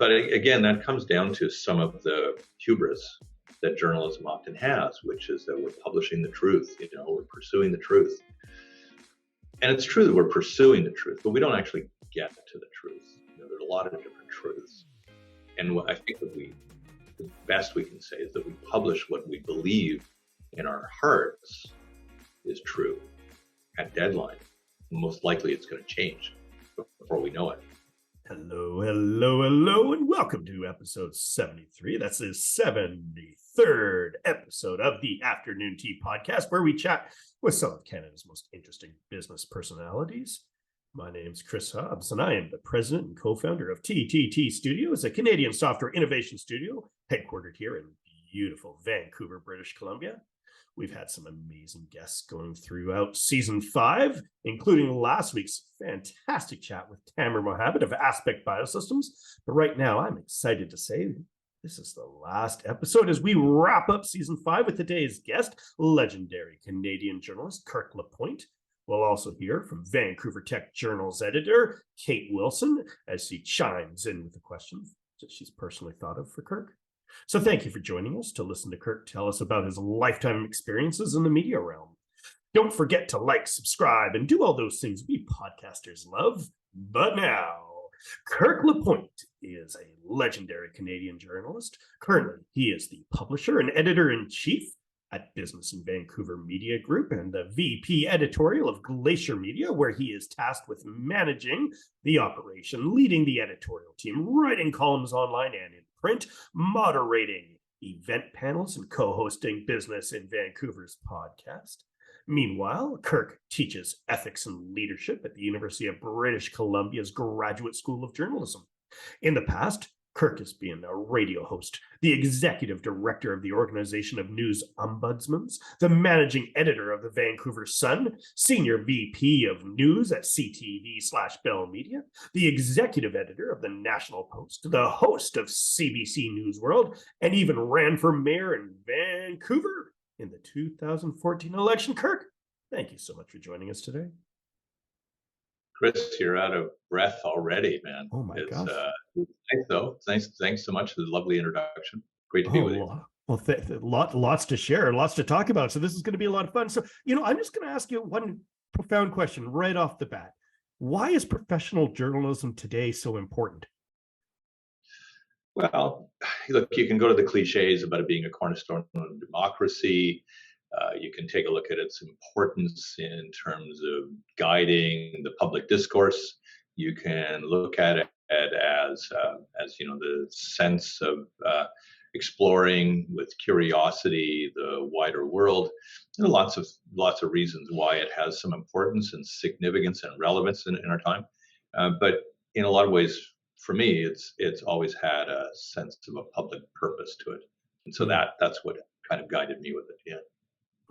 But again, that comes down to some of the hubris that journalism often has, which is that we're publishing the truth, we're pursuing the truth. And it's true that we're pursuing the truth, but we don't actually get to the truth. There's a lot of different truths. And what I think that the best we can say is that we publish what we believe in our hearts is true at deadline. Most likely it's going to change before we know it. Hello, and welcome to episode 73. That's the 73rd episode of the Afternoon Tea Podcast, where we chat with some of Canada's most interesting business personalities. My name's Chris Hobbs, and I am the president and co-founder of TTT Studios, a Canadian software innovation studio headquartered here in beautiful Vancouver, British Columbia. We've had some amazing guests going throughout season 5, including last week's fantastic chat with Tamer Mohammed of Aspect Biosystems. But right now, I'm excited to say this is the last episode as we wrap up season 5 with today's guest, legendary Canadian journalist Kirk LaPointe. We'll also hear from Vancouver Tech Journal's editor, Kate Wilson, as she chimes in with a question that she's personally thought of for Kirk. So thank you for joining us to listen to Kirk tell us about his lifetime experiences in the media realm. Don't forget to like, subscribe, and do all those things we podcasters love. But now, Kirk LaPointe is a legendary Canadian journalist. Currently, he is the publisher and editor-in-chief at Business in Vancouver Media Group and the VP editorial of Glacier Media, where he is tasked with managing the operation, leading the editorial team, writing columns online and in print, moderating event panels, and co-hosting Business in Vancouver's podcast. Meanwhile, Kirk teaches ethics and leadership at the University of British Columbia's Graduate School of Journalism. In the past, Kirk has been a radio host, the executive director of the Organization of News Ombudsmen, the managing editor of the Vancouver Sun, senior VP of news at CTV/Bell Media, the executive editor of the National Post, the host of CBC News World, and even ran for mayor in Vancouver in the 2014 election. Kirk, thank you so much for joining us today. Chris, you're out of breath already, man. Oh my gosh. Thanks, though. Thanks so much for the lovely introduction. Great to be with you. Well, lots to share, lots to talk about. So this is going to be a lot of fun. So, I'm just going to ask you one profound question right off the bat. Why is professional journalism today so important? Well, look, you can go to the cliches about it being a cornerstone of democracy. You can take a look at its importance in terms of guiding the public discourse. You can look at it as the sense of exploring with curiosity the wider world. There are lots of reasons why it has some importance and significance and relevance in our time. But in a lot of ways, for me, it's always had a sense of a public purpose to it, and so that's what kind of guided me with it. Yeah.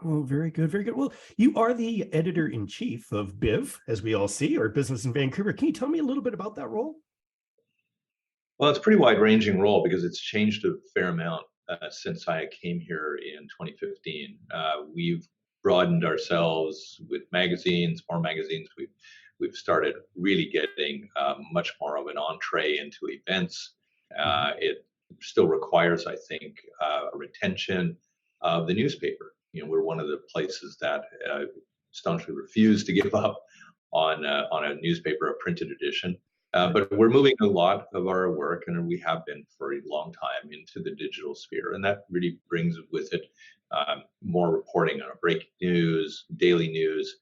Oh, very good, very good. Well, you are the editor-in-chief of BIV, as we all see, or Business in Vancouver. Can you tell me a little bit about that role? Well, it's a pretty wide-ranging role because it's changed a fair amount since I came here in 2015. We've broadened ourselves with more magazines. We've started really getting much more of an entree into events. It still requires, I think, a retention of the newspaper. We're one of the places that staunchly refuse to give up on a newspaper, a printed edition. But we're moving a lot of our work, and we have been for a long time, into the digital sphere, and that really brings with it more reporting on breaking news, daily news,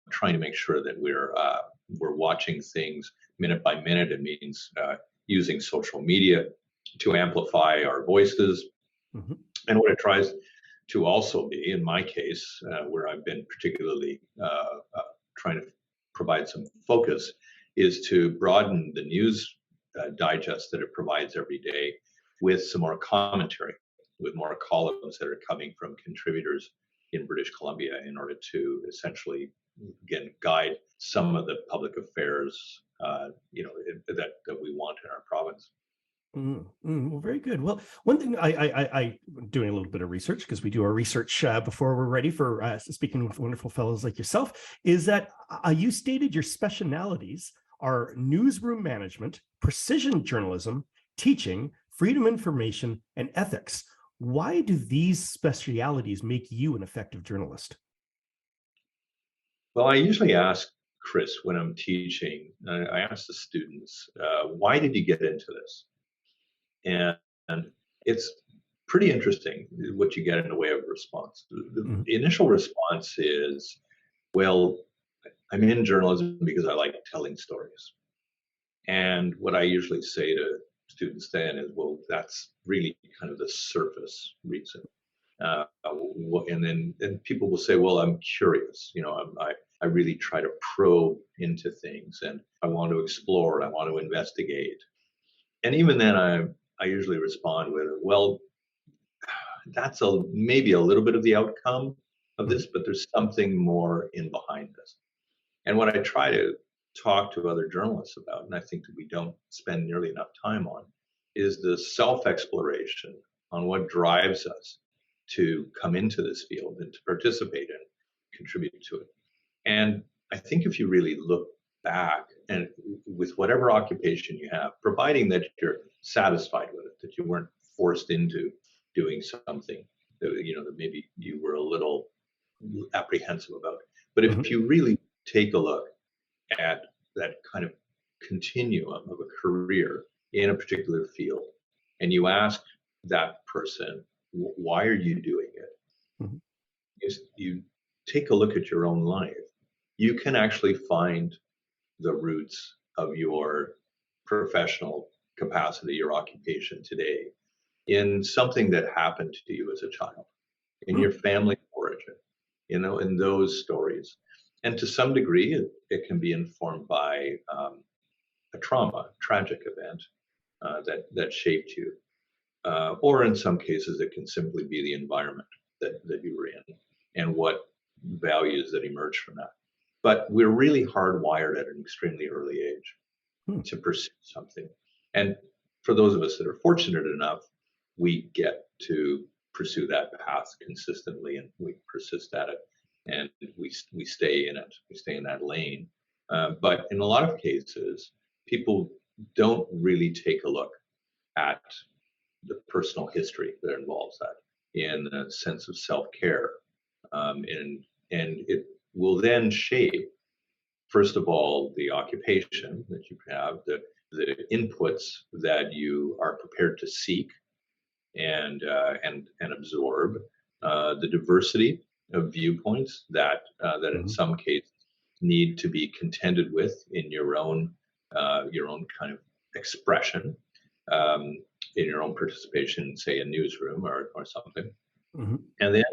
trying to make sure that we're watching things minute by minute. It means using social media to amplify our voices, and what it tries to also be, in my case, where I've been particularly trying to provide some focus, is to broaden the news digest that it provides every day with some more commentary, with more columns that are coming from contributors in British Columbia in order to essentially, again, guide some of the public affairs, that we want in our province. Well, very good. Well, one thing I doing a little bit of research, because we do our research before we're ready for speaking with wonderful fellows like yourself, is that you stated your specialities are newsroom management, precision journalism, teaching, freedom of information, and ethics. Why do these specialities make you an effective journalist? Well, I usually ask Chris when I'm teaching, I ask the students, why did you get into this? And it's pretty interesting what you get in the way of response. The initial response is, well, I'm in journalism because I like telling stories. And what I usually say to students then is, well, that's really kind of the surface reason. And then people will say, well, I'm curious. I really try to probe into things, and I want to explore, I want to investigate. And even then, I usually respond with, well, that's maybe a little bit of the outcome of this, but there's something more in behind this. And what I try to talk to other journalists about, and I think that we don't spend nearly enough time on, is the self-exploration on what drives us to come into this field and to participate and contribute to it. And I think if you really look back, and with whatever occupation you have, providing that you're satisfied with it, that you weren't forced into doing something that maybe you were a little apprehensive about. But if you really take a look at that kind of continuum of a career in a particular field, and you ask that person, why are you doing it? You take a look at your own life, you can actually find the roots of your professional capacity, your occupation today, in something that happened to you as a child, in your family origin, in those stories. And to some degree, it can be informed by a tragic event that shaped you. Or in some cases, it can simply be the environment that you were in and what values that emerge from that. But we're really hardwired at an extremely early age to pursue something. And for those of us that are fortunate enough, we get to pursue that path consistently, and we persist at it, and we stay in it. We stay in that lane. But in a lot of cases, people don't really take a look at the personal history that involves that in a sense of self-care. And it will then shape, first of all, the occupation that you have, the inputs that you are prepared to seek and absorb, the diversity of viewpoints that in some cases need to be contended with in your own kind of expression, in your own participation, say a newsroom or something. And then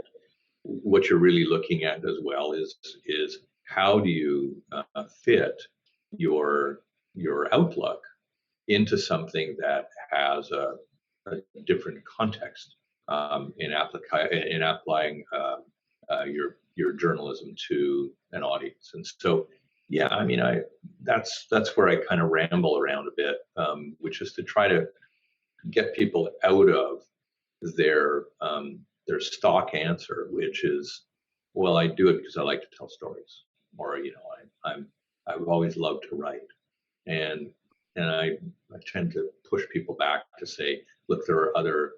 what you're really looking at as well is how do you fit your outlook into something that has a different context in applying your journalism to an audience. And so, yeah, I mean, that's where I kind of ramble around a bit, which is to try to get people out of their stock answer, which is, well, I do it because I like to tell stories, or I've always loved to write, and I tend to push people back to say, look, there are other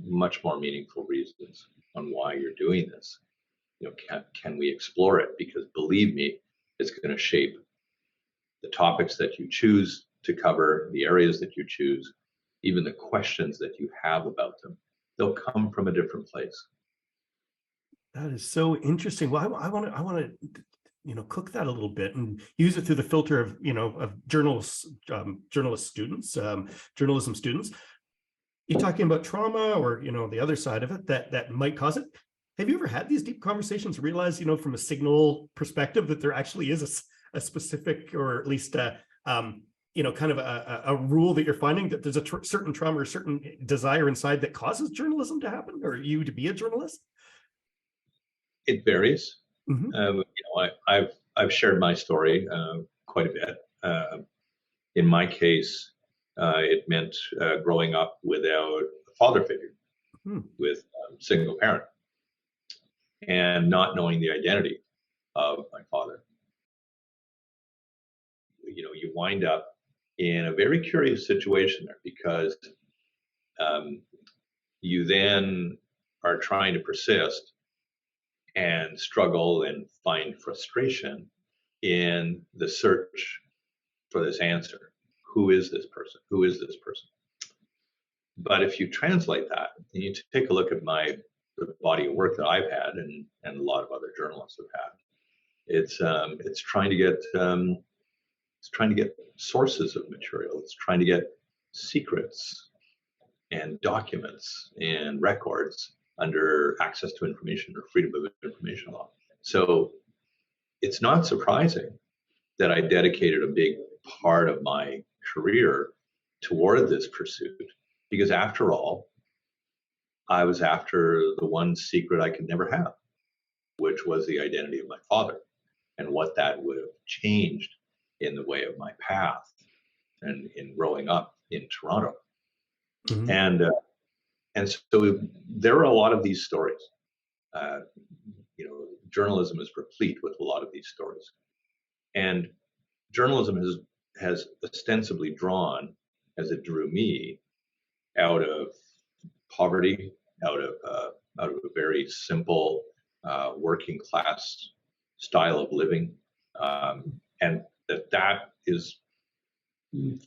much more meaningful reasons on why you're doing this. Can we explore it? Because believe me, it's going to shape the topics that you choose to cover, the areas that you choose, even the questions that you have about them. They'll come from a different place. That is so interesting. Well, I want to cook that a little bit and use it through the filter of journalism students. You're talking about trauma, or the other side of it that might cause it. Have you ever had these deep conversations, realize from a signal perspective that there actually is a specific, or at least kind of a rule that you're finding, that there's a certain trauma or certain desire inside that causes journalism to happen, or you to be a journalist? It varies. I've shared my story quite a bit. In my case, it meant growing up without a father figure, with a single parent, and not knowing the identity of my father. You wind up in a very curious situation there, because you then are trying to persist and struggle and find frustration in the search for this answer. Who is this person? Who is this person? But if you translate that, and you take a look at the body of work that I've had, and a lot of other journalists have had, it's trying to get sources of material. It's trying to get secrets and documents and records under access to information or freedom of information law. So it's not surprising that I dedicated a big part of my career toward this pursuit, because after all, I was after the one secret I could never have, which was the identity of my father and what that would have changed in the way of my path and in growing up in Toronto. Mm-hmm. And so there are a lot of these stories. Journalism is replete with a lot of these stories. And journalism has ostensibly drawn, as it drew me, out of poverty, out of a very simple working class style of living, and that is,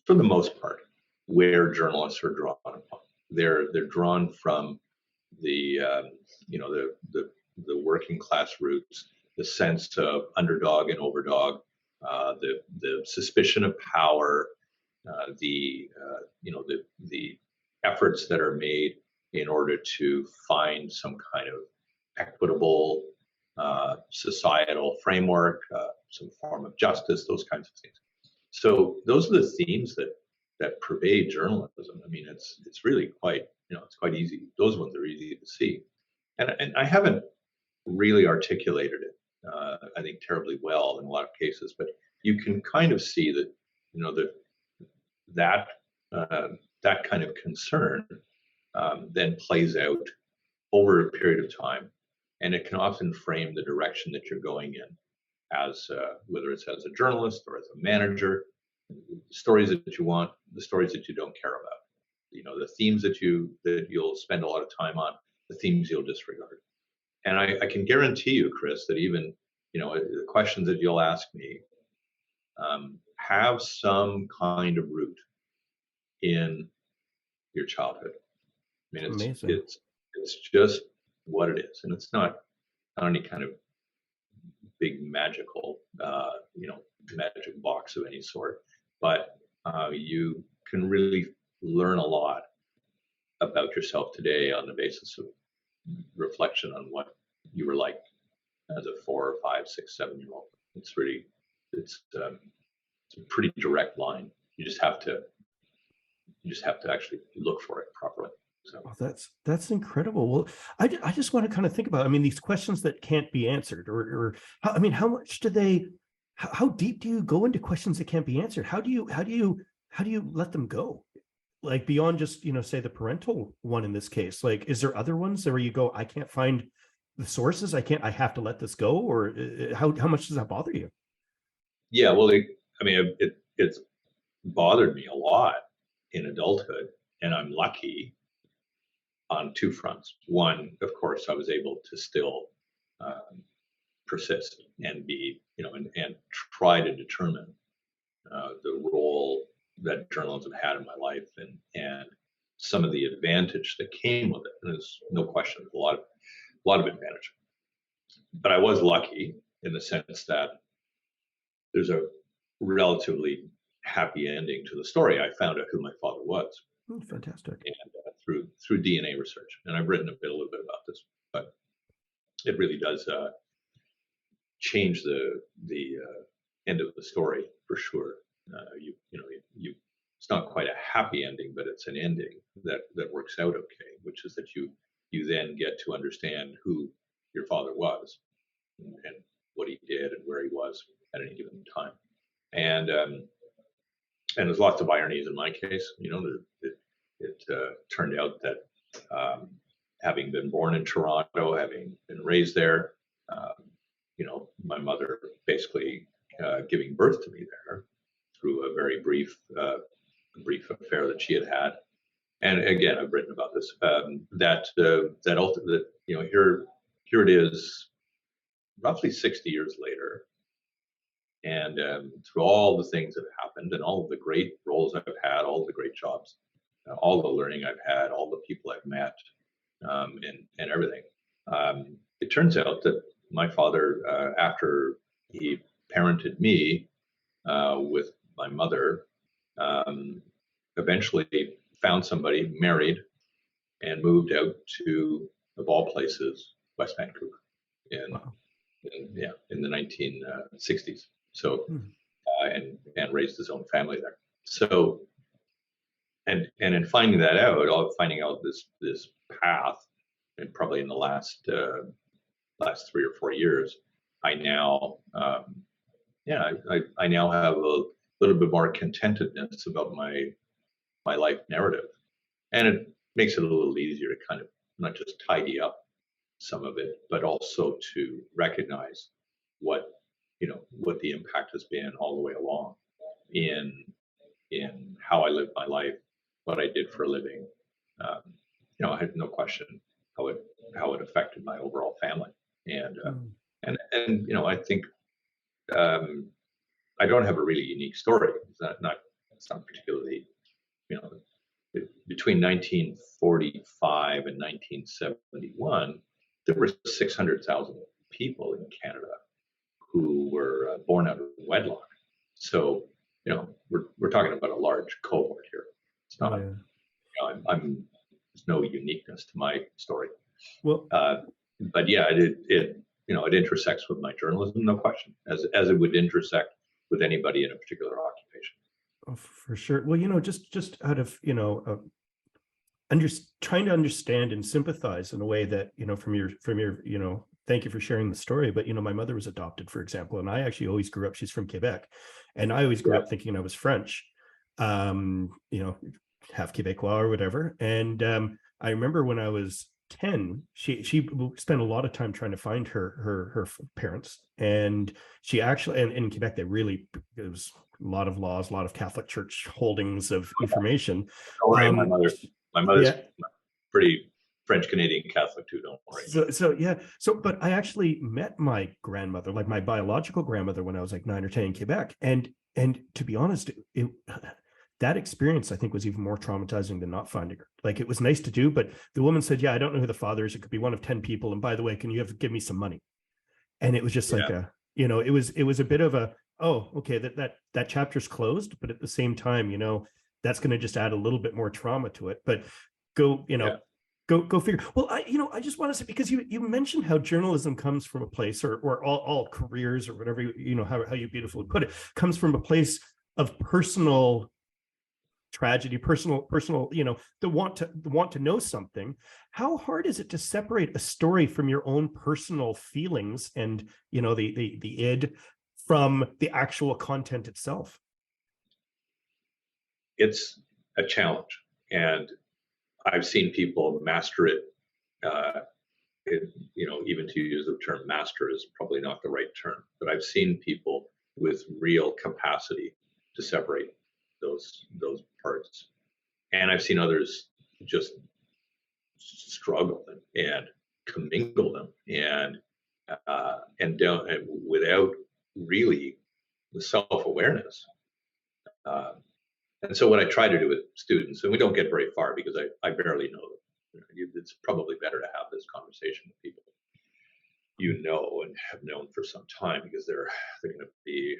for the most part, where journalists are drawn upon. They're drawn from the working class roots, the sense of underdog and overdog, the suspicion of power, the efforts that are made in order to find some kind of equitable societal framework, some form of justice, those kinds of things. So those are the themes that pervade journalism. I mean, it's really quite, it's quite easy. Those ones are easy to see, and I haven't really articulated it, I think, terribly well in a lot of cases, but you can kind of see that, that kind of concern then plays out over a period of time, and it can often frame the direction that you're going in, as whether it's as a journalist or as a manager. The stories that you want, the stories that you don't care about, the themes that you'll spend a lot of time on, the themes you'll disregard. And I can guarantee you, Chris, that even the questions that you'll ask me have some kind of root in your childhood. I mean, it's just what it is, and it's not any kind of big magical magic box of any sort, but you can really learn a lot about yourself today on the basis of reflection on what you were like as a 4 or 5, 6, 7-year-old. It's a pretty direct line. You just have to actually look for it properly. So that's incredible. Well, I just want to kind of think about, I mean, these questions that can't be answered, or how much how deep do you go into questions that can't be answered? How do you let them go? Like beyond just, say the parental one in this case, like, is there other ones where you go, I can't find the sources, I have to let this go? Or how much does that bother you? Yeah, well, it's bothered me a lot in adulthood, and I'm lucky on two fronts. One, of course, I was able to still persist and be, and try to determine the role that journalism had in my life, and some of the advantage that came with it. And there's no question, a lot of advantage. But I was lucky in the sense that there's a relatively happy ending to the story. I found out who my father was. Oh, fantastic. And through DNA research, and I've written a little bit about this, but it really does change the end of the story for sure. It's not quite a happy ending, but it's an ending that works out okay, which is that you then get to understand who your father was and what he did and where he was at any given time. And there's lots of ironies in my case. It turned out that having been born in Toronto, having been raised there, my mother basically giving birth to me there, through a very brief affair that she had had. And again, I've written about this. That ultimately, here it is, roughly 60 years later, and through all the things that have happened, and all of the great roles I've had, all the great jobs, all the learning I've had, all the people I've met, and everything. It turns out that my father, after he parented me with my mother, eventually found somebody, married, and moved out to, of all places, West Vancouver Wow. in the 1960s. So, and raised his own family there. So, and in finding that out, finding out this path, and probably in the last 3 or 4 years, I now, I now have a little bit more contentedness about my life narrative, and it makes it a little easier to kind of not just tidy up some of it, but also to recognize what the impact has been all the way along in how I lived my life, what I did for a living. I had no question how it affected my overall family, and I think I don't have a really unique story. It's not particularly, between 1945 and 1971, there were 600,000 people in Canada who were born out of wedlock. So, we're talking about a large cohort here. It's not, there's no uniqueness to my story. Well, but yeah, it intersects with my journalism, no question, as it would intersect with anybody in a particular occupation. oh, for sure. Well, just out of, trying to understand and sympathize in a way that, from your, thank you for sharing the story. But, my mother was adopted, for example, and I actually always grew up, she's from Quebec, and I always grew up thinking I was French, half Quebecois or whatever. And I remember when I was 10, she spent a lot of time trying to find her parents. And she actually, and in Quebec, it was a lot of laws, a lot of Catholic Church holdings of information. Oh, right. My mother's pretty French Canadian Catholic too, don't worry. But I actually met my grandmother, like my biological grandmother, when I was like 9 or 10 in Quebec. And to be honest, that experience, I think, was even more traumatizing than not finding her. Like, it was nice to do, but the woman said, "Yeah, I don't know who the father is. It could be one of 10 people. And by the way, can you give me some money?" And it was just like it was a bit of a, oh, okay, that chapter's closed, but at the same time, that's going to just add a little bit more trauma to it. But go figure. Well, I just want to say, because you mentioned how journalism comes from a place, or all careers, or whatever, how you beautifully put it, comes from a place of personal tragedy, personal, the want to know something. How hard is it to separate a story from your own personal feelings and, the id from the actual content itself? It's a challenge, and I've seen people master it. Even to use the term master is probably not the right term, but I've seen people with real capacity to separate those parts, and I've seen others just struggle and commingle them, and without really the self-awareness. And so what I try to do with students, and we don't get very far because I barely know them. It's probably better to have this conversation with people and have known for some time, because they're going to be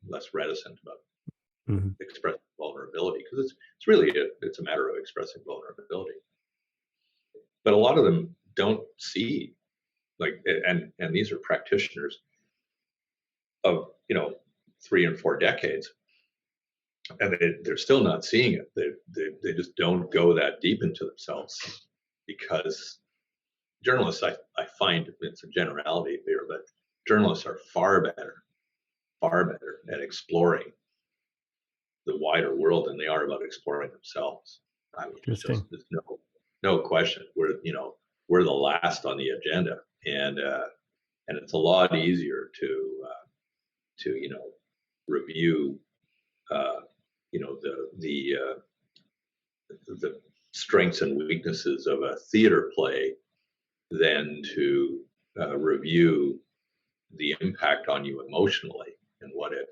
less reticent about expressing vulnerability, because it's really it's a matter of expressing vulnerability. But a lot of them don't see, and these are practitioners of 3 and 4 decades, and they're still not seeing it. They just don't go that deep into themselves, because journalists, I find, it's a generality here, but journalists are far better at exploring the wider world than they are about exploring themselves. I mean, there's no question. We're the last on the agenda, and it's a lot easier to review you know, the strengths and weaknesses of a theater play than to review the impact on you emotionally and what it,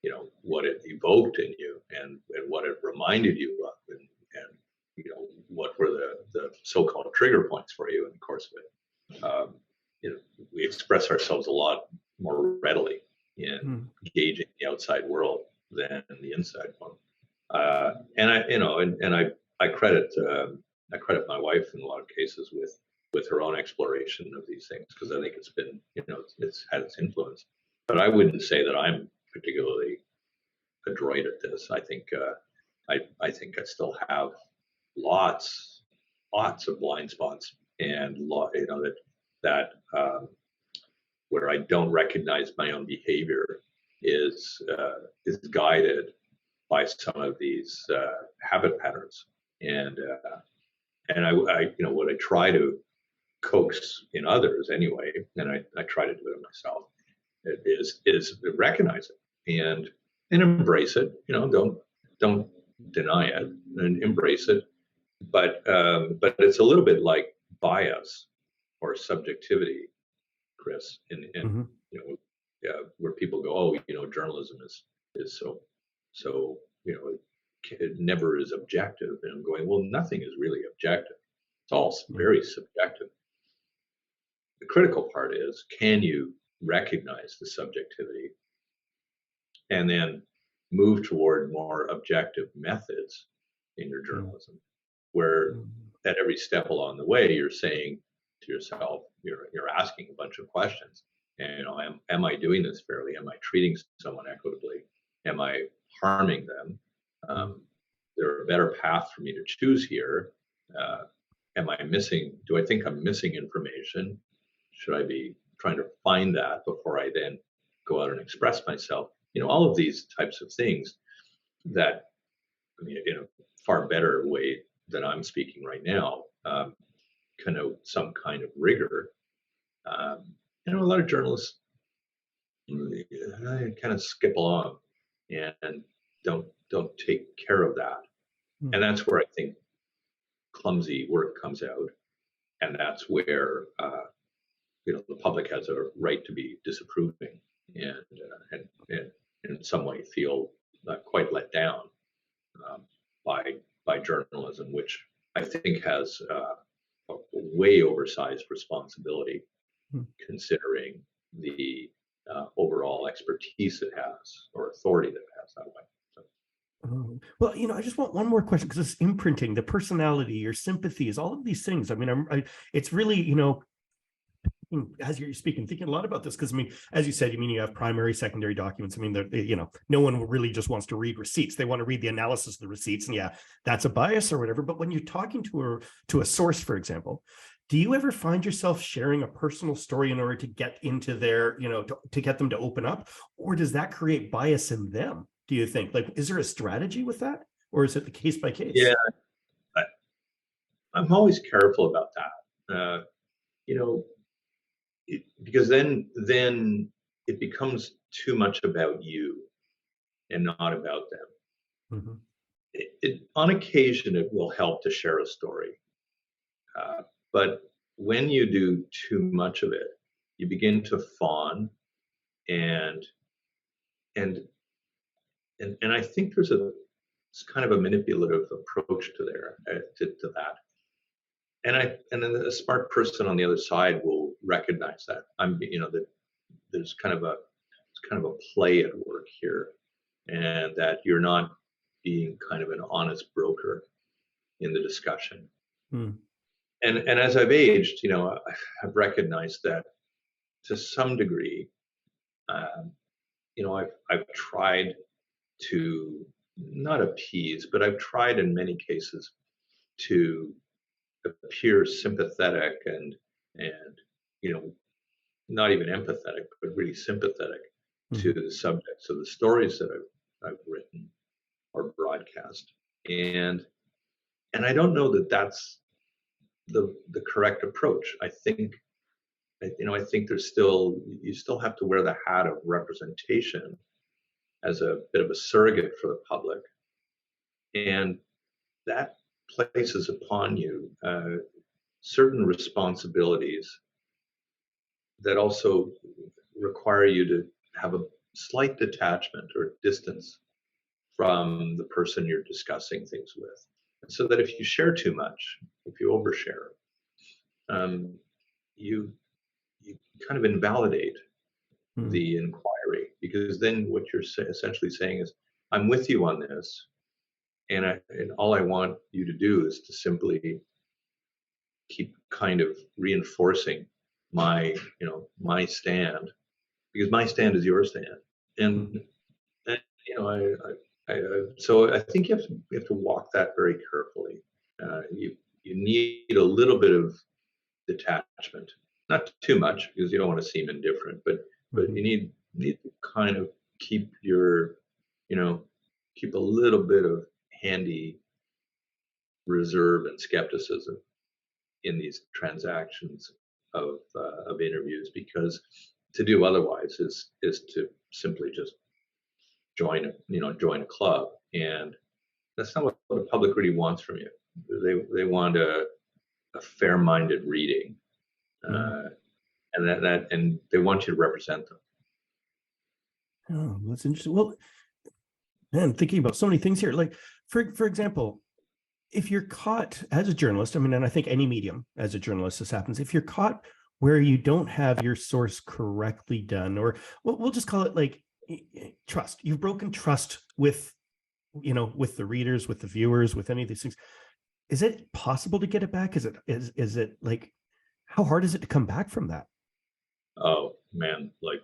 you know, what it evoked in you and what it reminded you of, and you know, what were the so-called trigger points for you in the course of it. You know, we express ourselves a lot more readily in engaging the outside world than the inside one. And I, you know, and I credit my wife in a lot of cases with her own exploration of these things, because I think it's been, you know, it's had its influence. But I wouldn't say that I'm particularly adroit at this. I think I think I still have lots of blind spots, and you know, that where I don't recognize my own behavior is guided by some of these habit patterns, and I you know, what I try to coax in others anyway, and I try to do it myself, is recognize it and embrace it. You know, don't deny it and embrace it. But it's a little bit like bias or subjectivity, Chris, in you know, where people go, oh, you know, journalism is so you know, it never is objective. And I'm going, well, nothing is really objective. It's all very subjective. The critical part is, can you recognize the subjectivity and then move toward more objective methods in your journalism, where at every step along the way you're saying to yourself, you're asking a bunch of questions. And, you know, am I doing this fairly? Am I treating someone equitably? Am I harming them? There a better path for me to choose here? Am I missing? Do I think I'm missing information? Should I be trying to find that before I then go out and express myself? You know, all of these types of things that, I mean, in a far better way than I'm speaking right now, connote some kind of rigor. You know, a lot of journalists kind of skip along and don't take care of that, and that's where I think clumsy work comes out, and that's where you know, the public has a right to be disapproving and in some way feel quite let down by journalism, which I think has a way oversized responsibility, considering the overall expertise it has or authority that it has that way. So. Well, you know, I just want one more question, because it's imprinting, the personality, your sympathies, all of these things. I mean, it's really, you know, as you're speaking, thinking a lot about this, because I mean, as you said, you have primary, secondary documents. I mean, you know, no one really just wants to read receipts. They want to read the analysis of the receipts, and yeah, that's a bias or whatever. But when you're talking to a source, for example, do you ever find yourself sharing a personal story in order to get into their, you know, to get them to open up, or does that create bias in them? Do you think, like, is there a strategy with that, or is it the case by case? Yeah, I'm always careful about that. You know, because then it becomes too much about you and not about them. On occasion, it will help to share a story, but when you do too much of it, you begin to fawn, and I think it's kind of a manipulative approach to that. And then a smart person on the other side will recognize that you know, that there's kind of a play at work here, and that you're not being kind of an honest broker in the discussion. And as I've aged, you know, I've recognized that to some degree, you know, I've tried to not appease, but I've tried in many cases to appear sympathetic and you know, not even empathetic, but really sympathetic to the subjects of the stories that I've written or broadcast, and I don't know that that's the correct approach. I think, you know, I think you still have to wear the hat of representation as a bit of a surrogate for the public. And that places upon you certain responsibilities that also require you to have a slight detachment or distance from the person you're discussing things with. So that if you share too much, if you overshare, you kind of invalidate the inquiry, because then what you're essentially saying is, I'm with you on this, and all I want you to do is to simply keep kind of reinforcing my my stand, because my stand is your stand. And so I think you have to walk that very carefully. You need a little bit of detachment, not too much, because you don't want to seem indifferent, but you need to kind of keep your keep a little bit of handy reserve and skepticism in these transactions of interviews, because to do otherwise is to simply just join a club, and that's not what the public really wants from you. They want a fair-minded reading, and they want you to represent them. Oh, that's interesting. Well, man, thinking about so many things here. Like, for example, if you're caught as a journalist, I mean, and I think any medium as a journalist, this happens. If you're caught where you don't have your source correctly done, or we'll just call it like trust. You've broken trust with the readers, with the viewers, with any of these things. Is it possible to get it back? Is it like, how hard is it to come back from that? Oh man, like,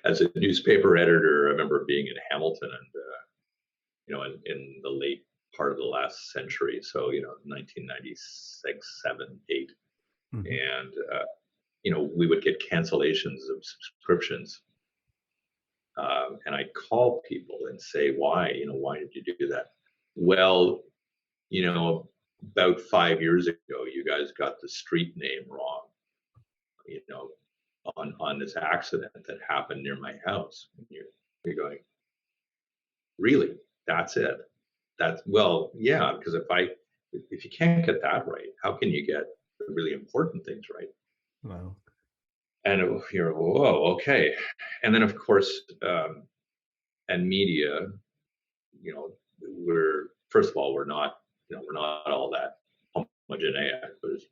as a newspaper editor, I remember being in Hamilton, and in the late part of the last century, so 1996, 7, 8, and we would get cancellations of subscriptions, and I'd call people and say, why did you do that? Well, about 5 years ago, you guys got the street name wrong, on this accident that happened near my house. And you're going, really? That's it? Well, yeah, because if you can't get that right, how can you get the really important things right? Wow. And you're, whoa, okay. And then of course, and media, first of all, we're not all that homogeneic. There's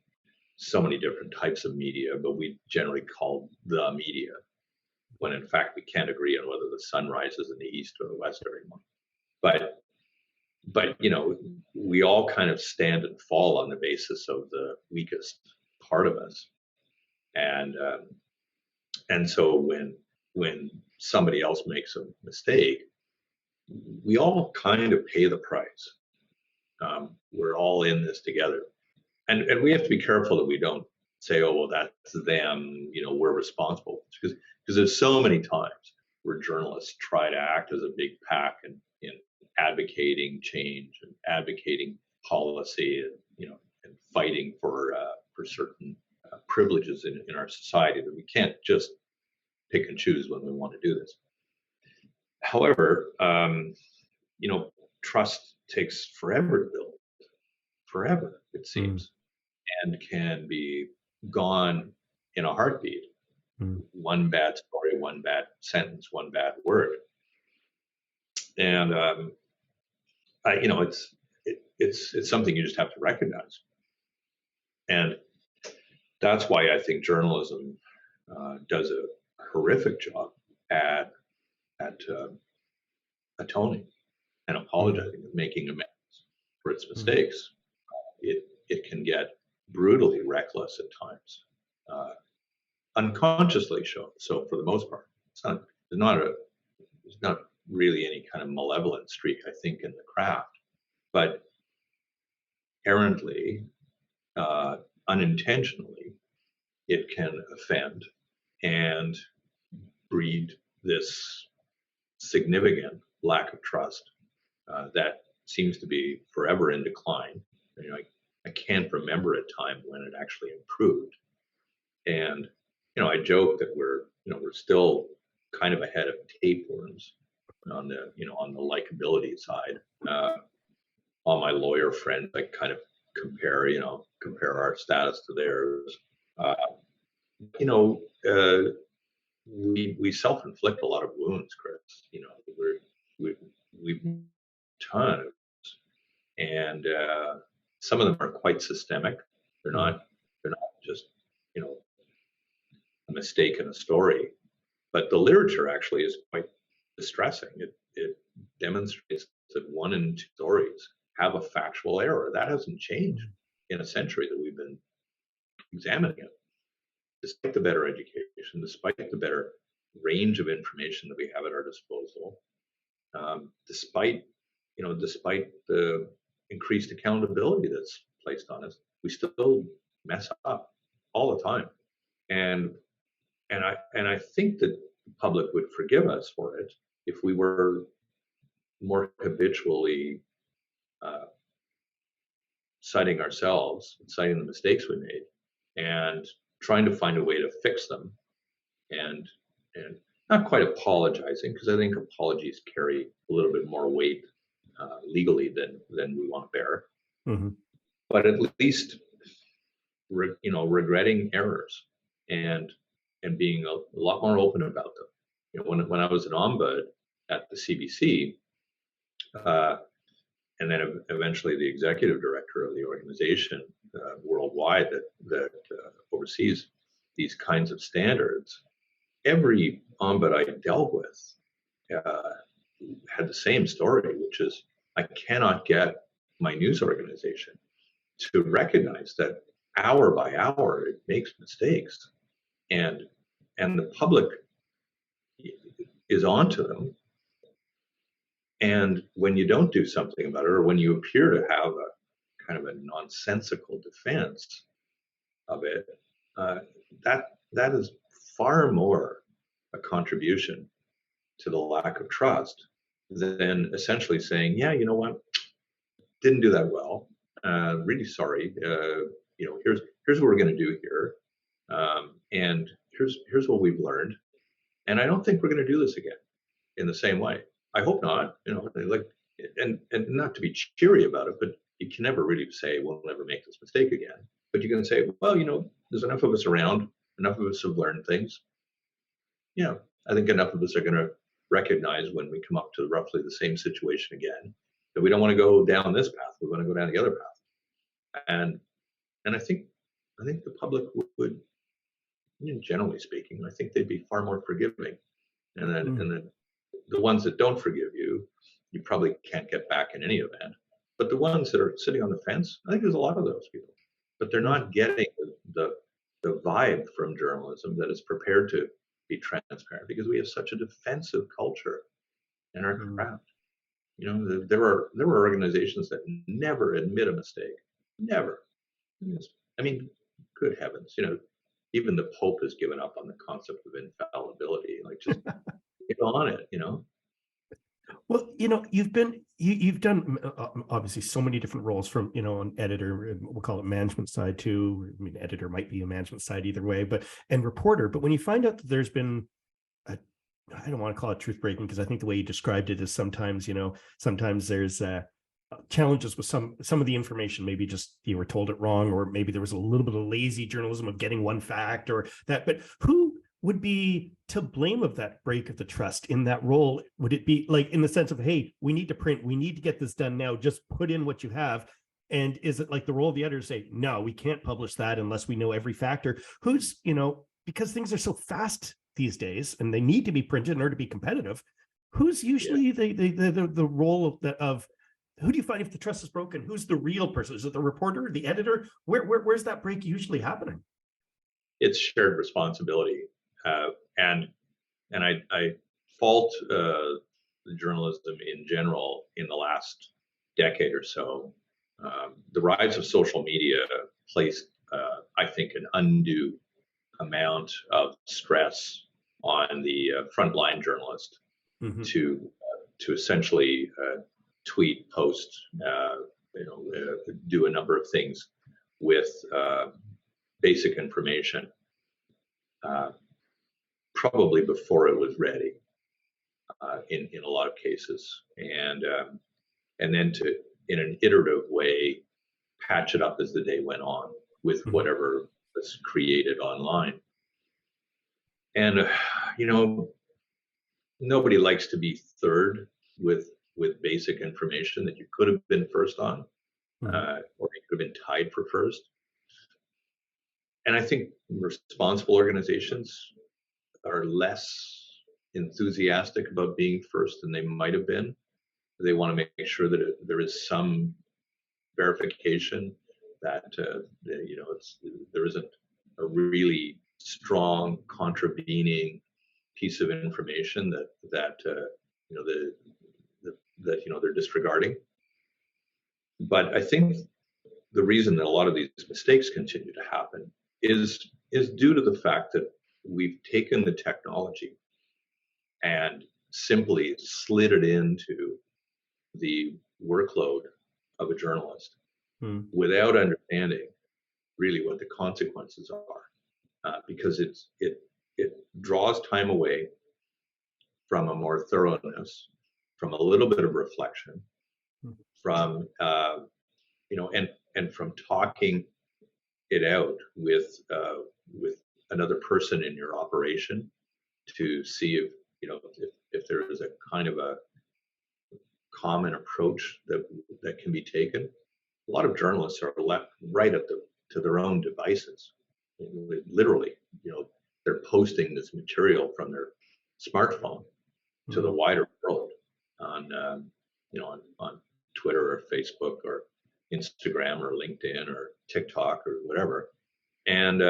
so many different types of media, but we generally call the media, when in fact we can't agree on whether the sun rises in the east or the west anymore. But we all kind of stand and fall on the basis of the weakest part of us, and so when somebody else makes a mistake, we all kind of pay the price. We're all in this together, and we have to be careful that we don't say, oh well, that's them, we're responsible, because there's so many times where journalists try to act as a big pack in advocating change and advocating policy, and fighting for certain privileges in our society, that we can't just pick and choose when we want to do this. However, trust takes forever to build, forever it seems, and can be gone in a heartbeat. One bad story, one bad sentence, one bad word, and it's something you just have to recognize. And that's why I think journalism does a horrific job at atoning and apologizing and making amends for its mistakes. It can get brutally reckless at times, unconsciously so for the most part. There's not really any kind of malevolent streak, I think, in the craft, but errantly, unintentionally, it can offend and breed this significant lack of trust that seems to be forever in decline. I can't remember a time when it actually improved. And I joke that we're still kind of ahead of tapeworms on the on the likability side. All my lawyer friends, I kind of compare our status to theirs. Uh, you know, we self-inflict a lot of wounds, Chris. We've ton, and some of them are quite systemic. They're not just a mistake in a story, but the literature actually is quite distressing. It demonstrates that 1 in 2 stories have a factual error. That hasn't changed in a century that we've been examining it. Despite the better education, despite the better range of information that we have at our disposal, despite the increased accountability that's placed on us, we still mess up all the time. And I think that the public would forgive us for it if we were more habitually citing ourselves, citing the mistakes we made, and trying to find a way to fix them, and not quite apologizing, because I think apologies carry a little bit more weight legally than we want to bear. Mm-hmm. But at least regretting errors and being a lot more open about them. When I was an ombud at the CBC, and then eventually the executive director of the organization worldwide that oversees these kinds of standards, every ombud I dealt with had the same story, which is I cannot get my news organization to recognize that hour by hour it makes mistakes, and the public is onto them. And when you don't do something about it, or when you appear to have a kind of a nonsensical defense of it, that is far more a contribution to the lack of trust than essentially saying, yeah, you know what, didn't do that well. Really sorry. Here's what we're going to do here, and here's what we've learned, and I don't think we're going to do this again in the same way. I hope not. And not to be cheery about it, but you can never really say we'll never make this mistake again. But you can say, well, there's enough of us around, enough of us have learned things. Yeah, I think enough of us are going to recognize when we come up to roughly the same situation again that we don't want to go down this path. We want to go down the other path. And I think the public would, generally speaking, I think they'd be far more forgiving. And then the ones that don't forgive you, you probably can't get back in any event. But the ones that are sitting on the fence, I think there's a lot of those people, but they're not getting the vibe from journalism that is prepared to be transparent, because we have such a defensive culture in our craft. There are organizations that never admit a mistake, never. I mean, good heavens, even the Pope has given up on the concept of infallibility. Like, just get on it, Well, you've done obviously so many different roles, from an editor, we'll call it management side, too. I mean, editor might be a management side either way, and reporter. But when you find out that there's been I don't want to call it truth breaking, because I think the way you described it is sometimes there's challenges with some of the information. Maybe just you were told it wrong, or maybe there was a little bit of lazy journalism of getting one fact or that. But who would be to blame of that break of the trust in that role? Would it be like in the sense of, hey, we need to print, we need to get this done now, just put in what you have? And is it like the role of the editor to say, no, we can't publish that unless we know every factor? Who's, because things are so fast these days and they need to be printed in order to be competitive. Who's usually the role of who do you find if the trust is broken? Who's the real person? Is it the reporter, the editor? Where's that break usually happening? It's shared responsibility. And I fault the journalism in general in the last decade or so. The rise of social media placed, I think, an undue amount of stress on the frontline journalist to essentially tweet, post, do a number of things with basic information. probably before it was ready in a lot of cases, and then to, in an iterative way, patch it up as the day went on with whatever was created online. And nobody likes to be third with basic information that you could have been first on, or you could have been tied for first. And I think responsible organizations are less enthusiastic about being first than they might have been. They want to make sure that there is some verification that there isn't a really strong contravening piece of information that they're disregarding. But I think the reason that a lot of these mistakes continue to happen is due to the fact that we've taken the technology and simply slid it into the workload of a journalist without understanding really what the consequences are, because it draws time away from a more thoroughness, from a little bit of reflection, from and from talking it out with another person in your operation to see if there is a kind of a common approach that can be taken. A lot of journalists are left right to their own devices. Literally, they're posting this material from their smartphone to the wider world on Twitter or Facebook or Instagram or LinkedIn or TikTok or whatever. And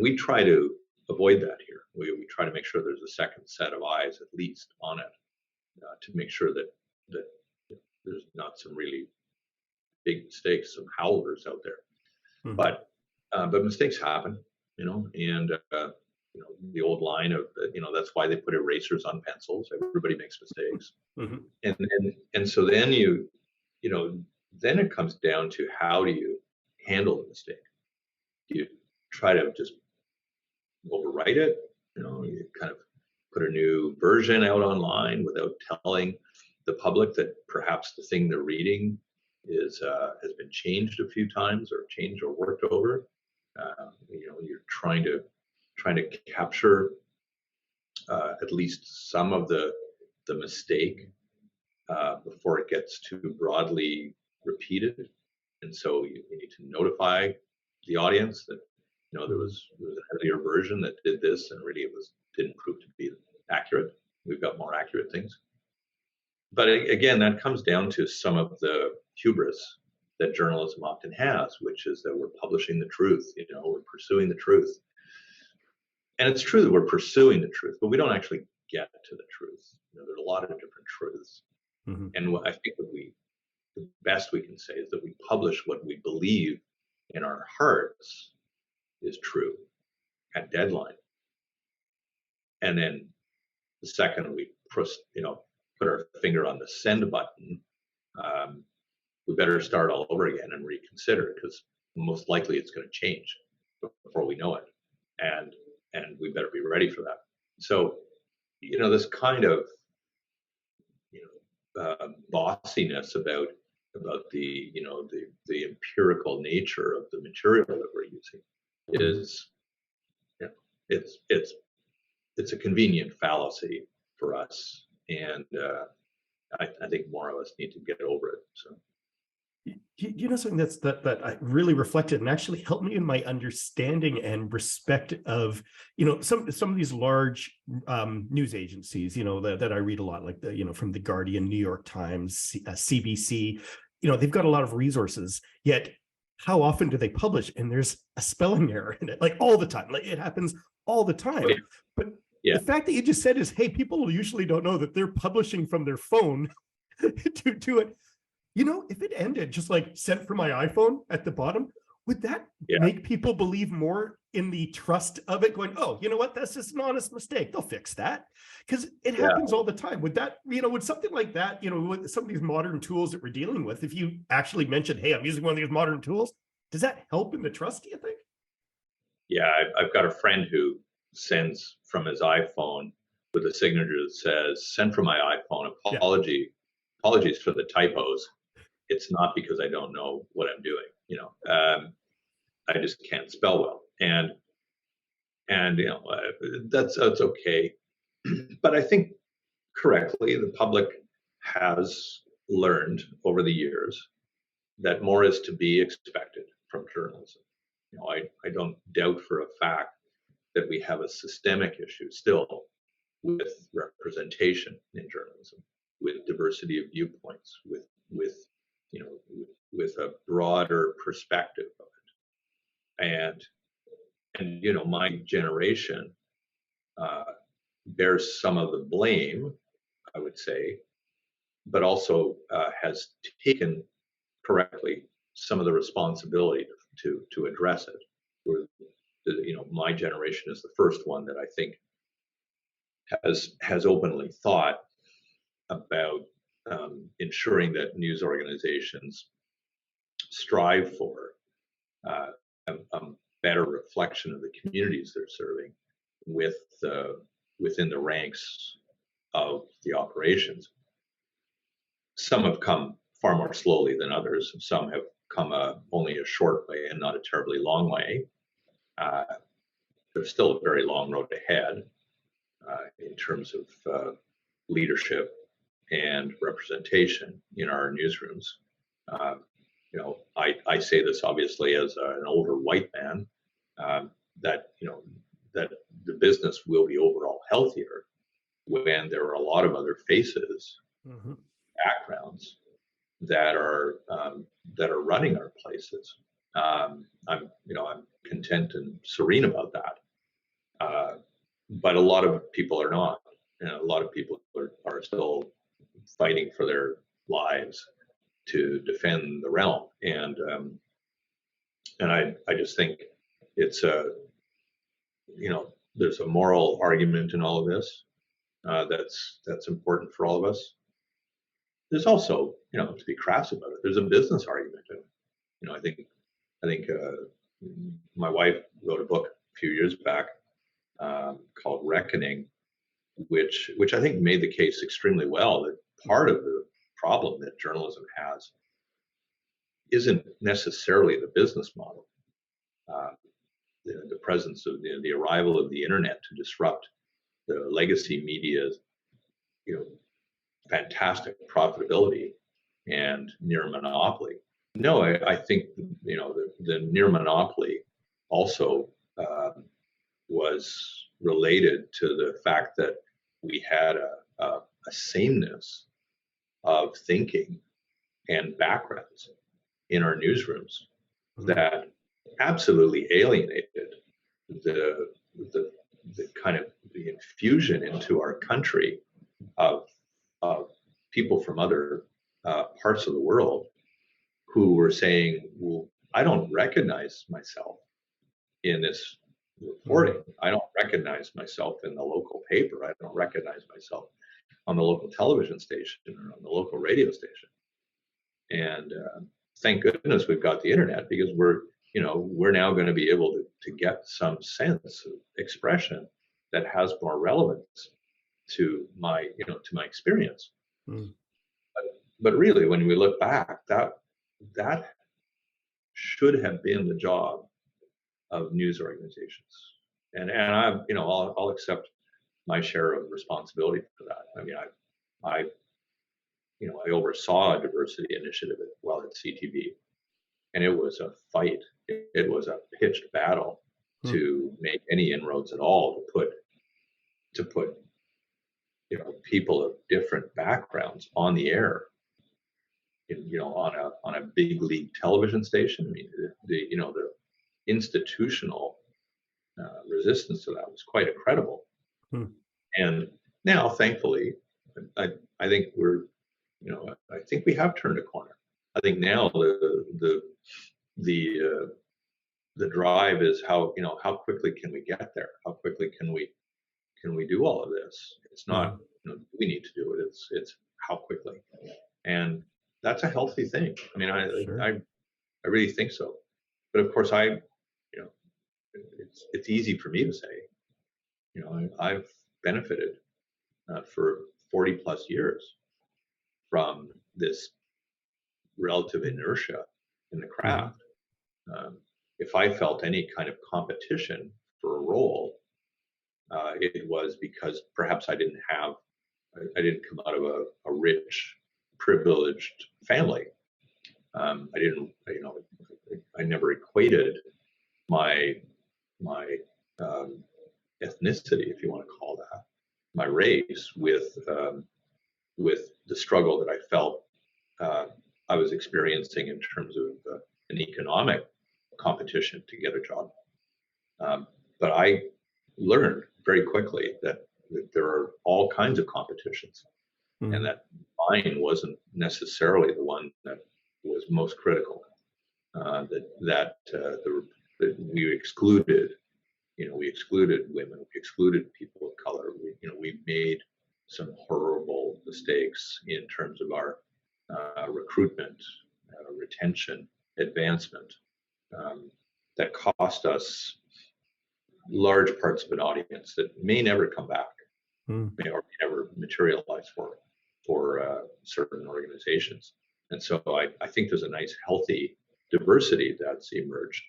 we try to avoid that here. We try to make sure there's a second set of eyes at least on it, to make sure that there's not some really big mistakes, some howlers out there. But mistakes happen, and the old line of that's why they put erasers on pencils. Everybody makes mistakes. And so then then it comes down to, how do you handle the mistake? Do you try to just overwrite it? You kind of put a new version out online without telling the public that perhaps the thing they're reading has been changed a few times, or changed or worked over. You're trying to capture at least some of the mistake before it gets too broadly repeated. And so you need to notify the audience that there was an earlier version that did this, and really didn't prove to be accurate. We've got more accurate things. But again, that comes down to some of the hubris that journalism often has, which is that we're publishing the truth, we're pursuing the truth. And it's true that we're pursuing the truth, but we don't actually get to the truth. There's a lot of different truths. And what I think the best we can say is that we publish what we believe in our hearts is true at deadline. And then the second we put our finger on the send button, we better start all over again and reconsider, because most likely it's going to change before we know it, and we better be ready for that. So this kind of bossiness about the the empirical nature of the material that we're using is it's a convenient fallacy for us, and I think more of us need to get over it. So. Something that I really reflected and actually helped me in my understanding and respect of some of these large news agencies that I read a lot, like from the Guardian, New York Times, CBC. They've got a lot of resources, yet how often do they publish and there's a spelling error in it, like all the time? Like, it happens all the time. But the fact that you just said is, hey, people usually don't know that they're publishing from their phone to it. If it ended just like sent from my iPhone at the bottom, would that make people believe more in the trust of it, going, oh, you know what, that's just an honest mistake, they'll fix that? Because it happens all the time. Would that, would something like that, with some of these modern tools that we're dealing with, if you actually mentioned, hey, I'm using one of these modern tools, does that help in the trust, do you think? Yeah, I've got a friend who sends from his iPhone with a signature that says, "Sent from my iPhone. Apologies for the typos. It's not because I don't know what I'm doing. I just can't spell well." And that's okay. But I think correctly, the public has learned over the years that more is to be expected from journalism. I don't doubt for a fact that we have a systemic issue still with representation in journalism, with diversity of viewpoints, with you know with a broader perspective of it. And my generation bears some of the blame, I would say, but also has taken correctly some of the responsibility to address it. My generation is the first one that I think has openly thought about ensuring that news organizations strive for a better reflection of the communities they're serving within the ranks of the operations. Some have come far more slowly than others. Some have come only a short way and not a terribly long way. There's still a very long road ahead in terms of leadership and representation in our newsrooms. I say this obviously as an older white man, that the business will be overall healthier when there are a lot of other faces, backgrounds that are running our places. I'm content and serene about that. But a lot of people are not, and a lot of people are still fighting for their lives to defend the realm. And I just think it's there's a moral argument in all of this that's important for all of us. There's also, to be crass about it, there's a business argument in it. I think my wife wrote a book a few years back called Reckoning, which I think made the case extremely well that part of the problem that journalism has isn't necessarily the business model. The presence of the arrival of the internet to disrupt the legacy media's fantastic profitability and near monopoly. No, I think the near monopoly also was related to the fact that we had a sameness of thinking and backgrounds in our newsrooms that absolutely alienated the kind of the infusion into our country of people from other parts of the world who were saying, well, I don't recognize myself in this reporting. I don't recognize myself in the local paper. I don't recognize myself on the local television station or on the local radio station. And thank goodness we've got the internet, because we're now going to be able to get some sense of expression that has more relevance to my experience. But really, when we look back, that should have been the job of news organizations, and I'll accept my share of responsibility for that. I mean, I oversaw a diversity initiative while at CTV, and it was a fight. It was a pitched battle to make any inroads at all to put people of different backgrounds on the air. On a big league television station. I mean, the institutional resistance to that was quite incredible. And now, thankfully, I think I think we have turned a corner. I think now the drive is how quickly can we get there? How quickly can we do all of this? It's not we need to do it. It's how quickly, and that's a healthy thing. I mean, I really think so. But of course, it's easy for me to say. I've benefited for 40 plus years from this relative inertia in the Mhm. craft. If I felt any kind of competition for a role, it was because perhaps I didn't come out of a rich, privileged family. I didn't, I never equated my my ethnicity, if you want to call that, my race, with the struggle that I felt uh, I was experiencing in terms of an economic competition to get a job. But I learned very quickly that there are all kinds of competitions, and Mhm. that mine wasn't necessarily the one that was most critical. That we excluded, we excluded women, we excluded people of color. We made some horrible mistakes in terms of our recruitment, retention, advancement, um, that cost us large parts of an audience that may never come back, Mhm. or may never materialize for certain organizations. And so I think there's a nice, healthy diversity that's emerged.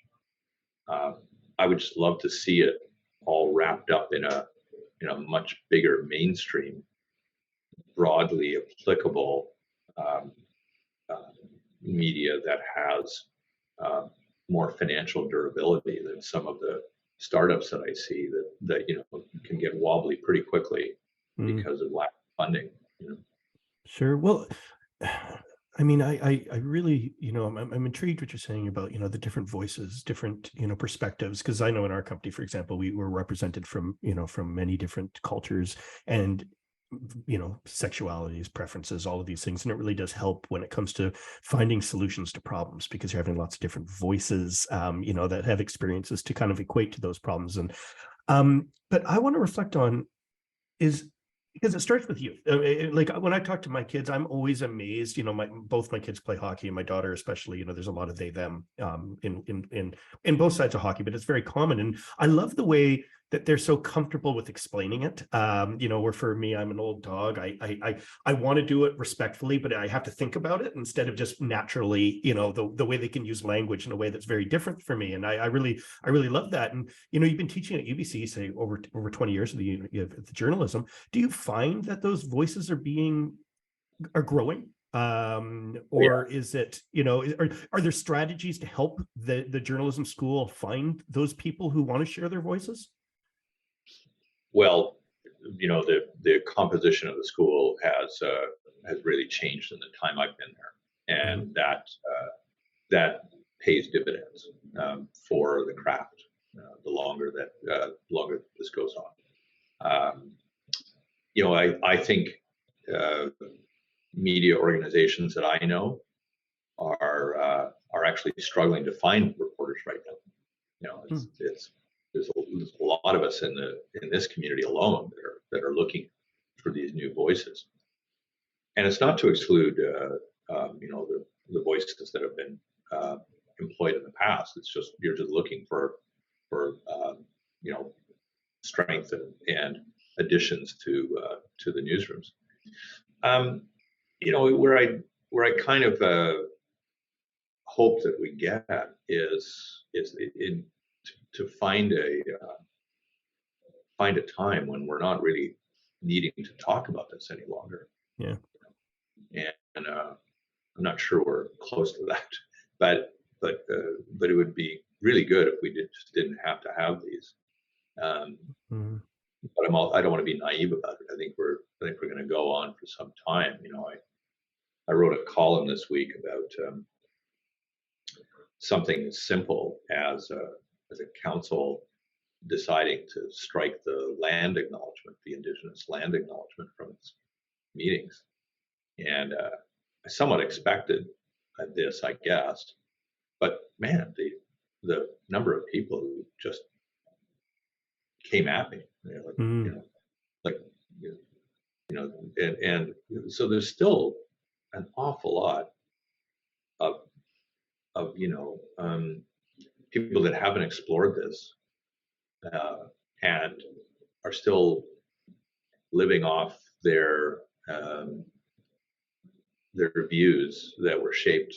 Um, I would just love to see it all wrapped up in a much bigger mainstream, broadly applicable um, uh, media that has uh, more financial durability than some of the startups that I see that can get wobbly pretty quickly Mhm. because of lack of funding. You know? Sure. Well, I mean, I really, I'm intrigued what you're saying about, the different voices, different, perspectives. Because I know in our company, for example, we were represented from, from many different cultures and, sexualities, preferences, all of these things. And it really does help when it comes to finding solutions to problems because you're having lots of different voices, that have experiences to kind of equate to those problems. And, but I want to reflect on is because it starts with you. Like when I talk to my kids, I'm always amazed. Both my kids play hockey, and my daughter especially. There's a lot of they them in both sides of hockey, but it's very common. And I love the way that they're so comfortable with explaining it. Where for me, I'm an old dog. I want to do it respectfully, but I have to think about it instead of just naturally. The way they can use language in a way that's very different for me, and I really love that. And you've been teaching at UBC, say over 20 years of the journalism. Do you find that those voices are growing? Yeah. Or is it, are there strategies to help the journalism school find those people who want to share their voices? Well, the composition of the school has really changed in the time I've been there, Mhm. and that pays dividends for the craft. The longer this goes on. Um, I think uh, media organizations that I know are actually struggling to find reporters right now. Mm. It's there's a lot of us in this community alone that are looking for these new voices, and it's not to exclude the voices that have been uh, employed in the past. It's just you're just looking for you know strength and additions to the newsrooms. Um, where I kind of hope that we get is to find a time when we're not really needing to talk about this any longer. Yeah. And I'm not sure we're close to that, but but it would be really good if we just didn't have to have these. Um, Mm. but I don't want to be naive about it. I think we're going to go on for some time. I wrote a column this week about something as simple as a council deciding to strike the land acknowledgement, the Indigenous land acknowledgement from its meetings. And I somewhat expected this, I guess. But man, the number of people who just came at me, like Mm. like you and so there's still an awful lot of people that haven't explored this and are still living off their views that were shaped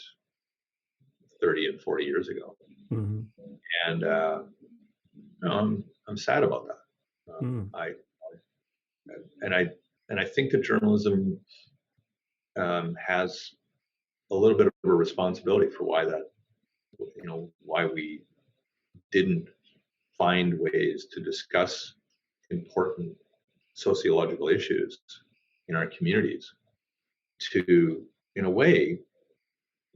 30 and 40 years ago. Mm-hmm. And I'm sad about that. I think that journalism has a little bit of a responsibility for why that, why we didn't find ways to discuss important sociological issues in our communities to, in a way,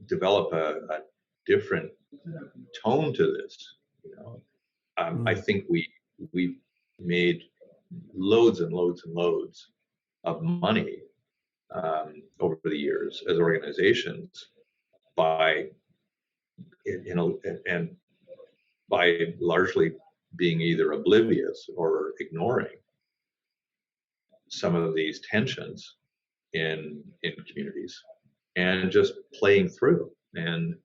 develop a different tone to this. I think we made loads and loads and loads of money over the years as organizations by and by largely being either oblivious or ignoring some of these tensions in communities and just playing through. And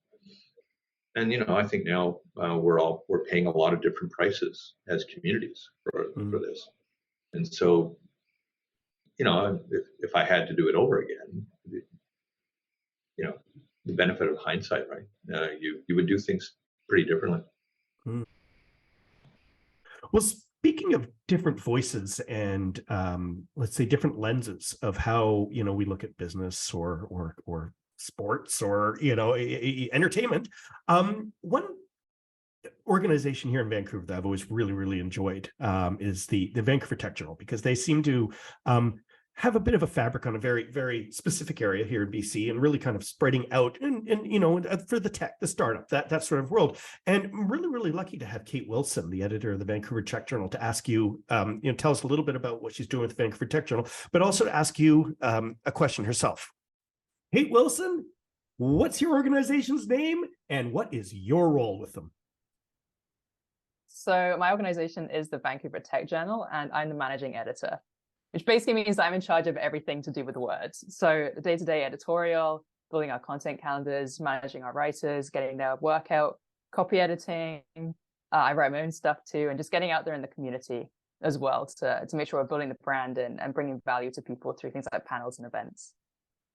I think now we're paying a lot of different prices as communities for this. And so, if I had to do it over again, the benefit of hindsight, right? You would do things pretty differently. Well, speaking of different voices and let's say different lenses of how we look at business or sports or entertainment, one organization here in Vancouver that I've always really enjoyed is the Vancouver Tech Journal, because they seem to have a bit of a fabric on a very, very specific area here in BC and really kind of spreading out and for the tech, the startup, that sort of world. And I'm really lucky to have Kate Wilson, the editor of the Vancouver Tech Journal, to ask you, tell us a little bit about what she's doing with the Vancouver Tech Journal, but also to ask you a question herself. Kate Wilson, what's your organization's name and what is your role with them? So my organization is the Vancouver Tech Journal, and I'm the managing editor, which basically means that I'm in charge of everything to do with words. So the day-to-day editorial, building our content calendars, managing our writers, getting their work out, copy editing. I write my own stuff too, and just getting out there in the community as well to make sure we're building the brand and bringing value to people through things like panels and events.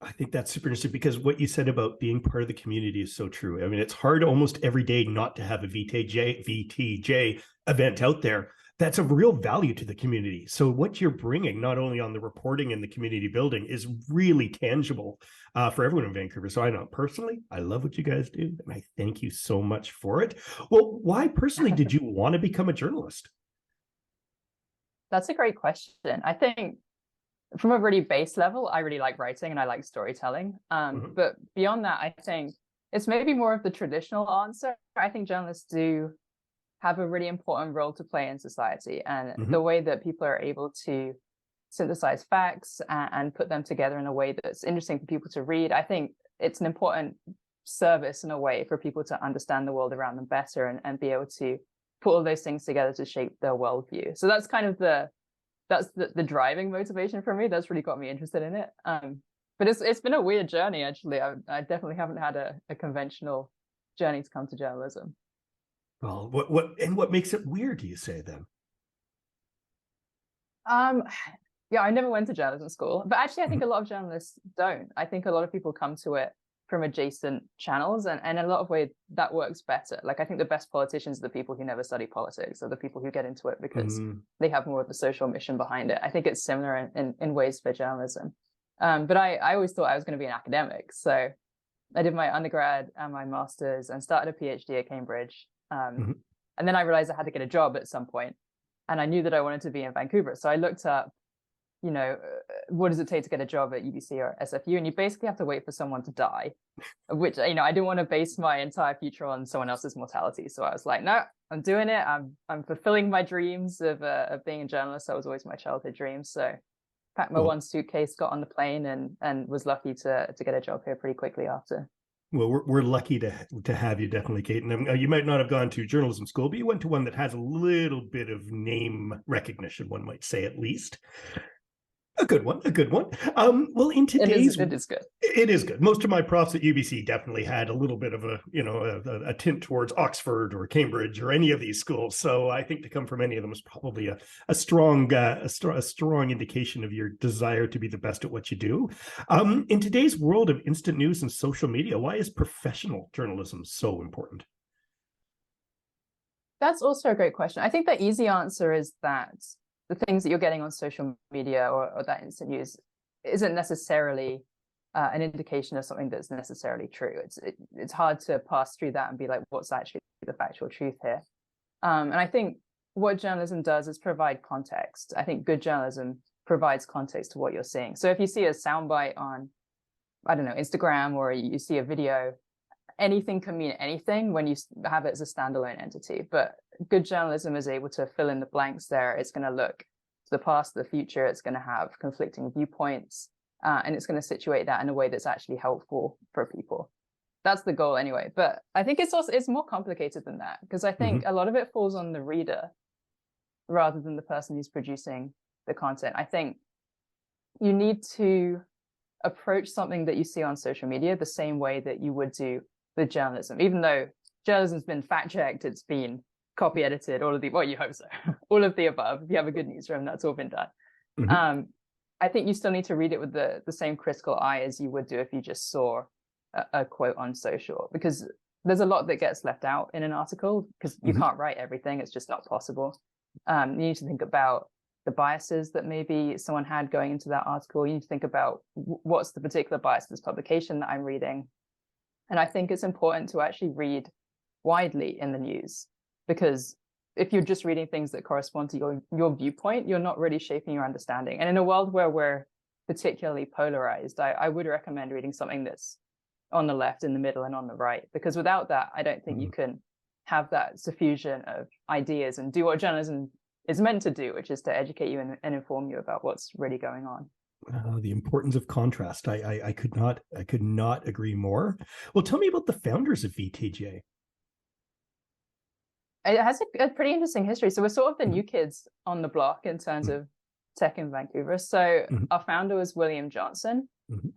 I think that's super interesting, because what you said about being part of the community is so true. I mean, it's hard almost every day not to have a VTJ event out there. That's a real value to the community. So what you're bringing, not only on the reporting and the community building, is really tangible for everyone in Vancouver. So I know personally, I love what you guys do, and I thank you so much for it. Well, why personally did you want to become a journalist? That's a great question. I think from a really base level, I really like writing and I like storytelling. But beyond that, I think it's maybe more of the traditional answer. I think journalists do have a really important role to play in society, and the way that people are able to synthesize facts and put them together in a way that's interesting for people to read. I think it's an important service in a way for people to understand the world around them better and be able to put all those things together to shape their worldview. So that's kind of the driving motivation for me. That's really got me interested in it. But it's been a weird journey, actually. I definitely haven't had a conventional journey to come to journalism. Well, what makes it weird, do you say then? Yeah, I never went to journalism school, but actually I think a lot of journalists don't. I think a lot of people come to it from adjacent channels, and in a lot of ways that works better. Like, I think the best politicians are the people who never study politics, or the people who get into it because they have more of the social mission behind it. I think it's similar in ways for journalism. But I always thought I was going to be an academic. So I did my undergrad and my master's and started a PhD at Cambridge. And then I realized I had to get a job at some point, and I knew that I wanted to be in Vancouver. So I looked up, what does it take to get a job at UBC or SFU? And you basically have to wait for someone to die, which, I didn't want to base my entire future on someone else's mortality. So I was like, no, I'm doing it. I'm fulfilling my dreams of being a journalist. That was always my childhood dream. So packed my one suitcase, got on the plane, and was lucky to get a job here pretty quickly after. Well, we're lucky to have you, definitely, Kate. And you might not have gone to journalism school, but you went to one that has a little bit of name recognition, one might say, at least. A good one, a good one. Well, in It today's, it is good. it is good. Most of my profs at UBC definitely had a little bit of a tint towards Oxford or Cambridge or any of these schools. So I think to come from any of them is probably a strong indication of your desire to be the best at what you do. In today's world of instant news and social media, why is professional journalism so important? That's also a great question. I think the easy answer is that the things that you're getting on social media or that instant news isn't necessarily an indication of something that's necessarily true. It's hard to pass through that and be like, what's actually the factual truth here? And I think what journalism does is provide context. I think good journalism provides context to what you're seeing. So if you see a soundbite on, I don't know, Instagram, or you see a video, anything can mean anything when you have it as a standalone entity. But good journalism is able to fill in the blanks there. It's going to look to the past, the future. It's going to have conflicting viewpoints, and it's going to situate that in a way that's actually helpful for people. That's the goal anyway. But I think it's more complicated than that, because I think a lot of it falls on the reader rather than the person who's producing the content. I think you need to approach something that you see on social media the same way that you would do with journalism, even though journalism's been fact checked, it's been copy edited, all of the, well, you hope so, all of the above. If you have a good newsroom, that's all been done. I think you still need to read it with the same critical eye as you would do if you just saw a quote on social, because there's a lot that gets left out in an article because you can't write everything. It's just not possible. You need to think about the biases that maybe someone had going into that article. You need to think about what's the particular bias of this publication that I'm reading. And I think it's important to actually read widely in the news, because if you're just reading things that correspond to your viewpoint, you're not really shaping your understanding. And in a world where we're particularly polarized, I would recommend reading something that's on the left, in the middle, and on the right, because without that, I don't think you can have that suffusion of ideas and do what journalism is meant to do, which is to educate you and inform you about what's really going on. The importance of contrast. I could not agree more. Well, tell me about the founders of VTJ. It has a pretty interesting history. So we're sort of the new kids on the block in terms of tech in Vancouver. So our founder was William Johnson.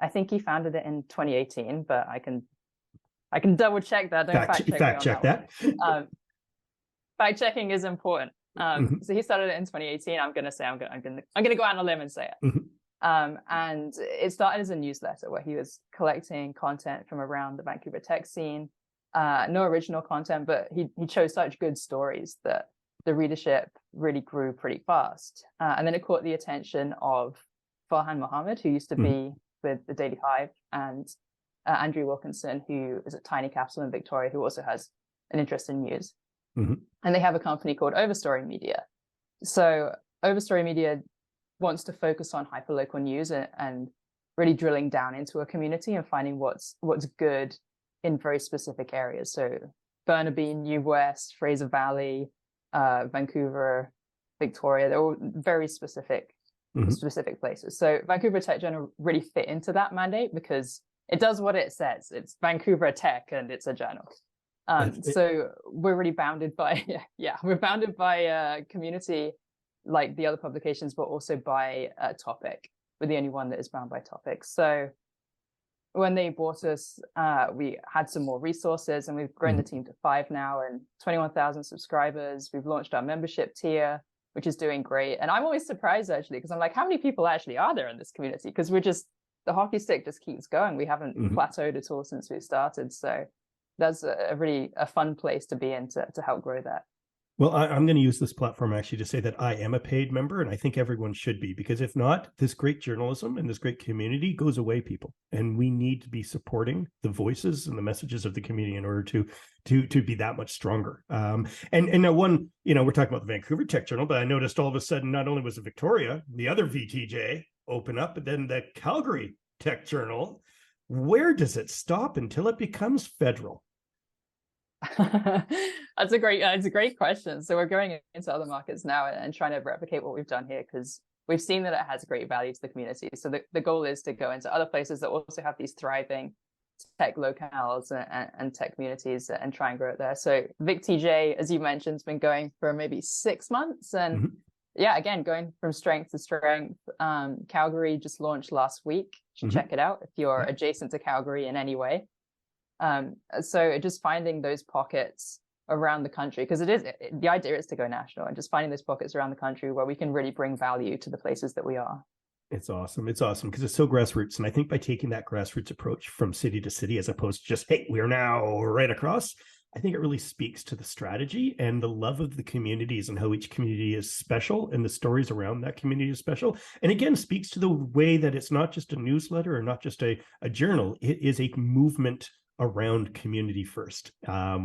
I think he founded it in 2018, but I can double check that. Don't fact check that. Fact checking is important. So he started it in 2018. I'm gonna go out on a limb and say it. And it started as a newsletter where he was collecting content from around the Vancouver tech scene. No original content, but he chose such good stories that the readership really grew pretty fast. And then it caught the attention of Farhan Mohammed, who used to be with the Daily Hive, and Andrew Wilkinson, who is at Tiny Capital in Victoria, who also has an interest in news. And they have a company called Overstory Media. So Overstory Media wants to focus on hyperlocal news and really drilling down into a community and finding what's good in very specific areas. So Burnaby, New West, Fraser Valley, Vancouver, Victoria, they're all very specific places. So Vancouver Tech Journal really fit into that mandate because it does what it says. It's Vancouver Tech and it's a journal. So we're really bounded by, we're bounded by a community like the other publications, but also by a topic. We're the only one that is bound by topics. So when they bought us, we had some more resources, and we've grown the team to 5 now and 21,000 subscribers. We've launched our membership tier, which is doing great. And I'm always surprised, actually, because I'm like, how many people actually are there in this community? Because the hockey stick just keeps going. We haven't plateaued at all since we started. So that's a really fun place to be in to help grow that. Well, I'm going to use this platform actually to say that I am a paid member, and I think everyone should be, because if not, this great journalism and this great community goes away, people. And we need to be supporting the voices and the messages of the community in order to be that much stronger. And now we're talking about the Vancouver Tech Journal, but I noticed all of a sudden, not only was it Victoria, the other VTJ open up, but then the Calgary Tech Journal. Where does it stop until it becomes federal? It's a great question. So we're going into other markets now and trying to replicate what we've done here, because we've seen that it has great value to the community. So the goal is to go into other places that also have these thriving tech locales and tech communities and try and grow it there. So VicTJ, as you mentioned, has been going for maybe 6 months, and yeah, again, going from strength to strength. Calgary just launched last week. You should check it out if you're adjacent to Calgary in any way. So just finding those pockets around the country, because the idea is to go national, and just finding those pockets around the country where we can really bring value to the places that we are. It's awesome. It's awesome because it's so grassroots. And I think by taking that grassroots approach from city to city, as opposed to just, hey, we're now right across, I think it really speaks to the strategy and the love of the communities and how each community is special and the stories around that community is special. And again, speaks to the way that it's not just a newsletter or not just a journal. It is a movement around community first,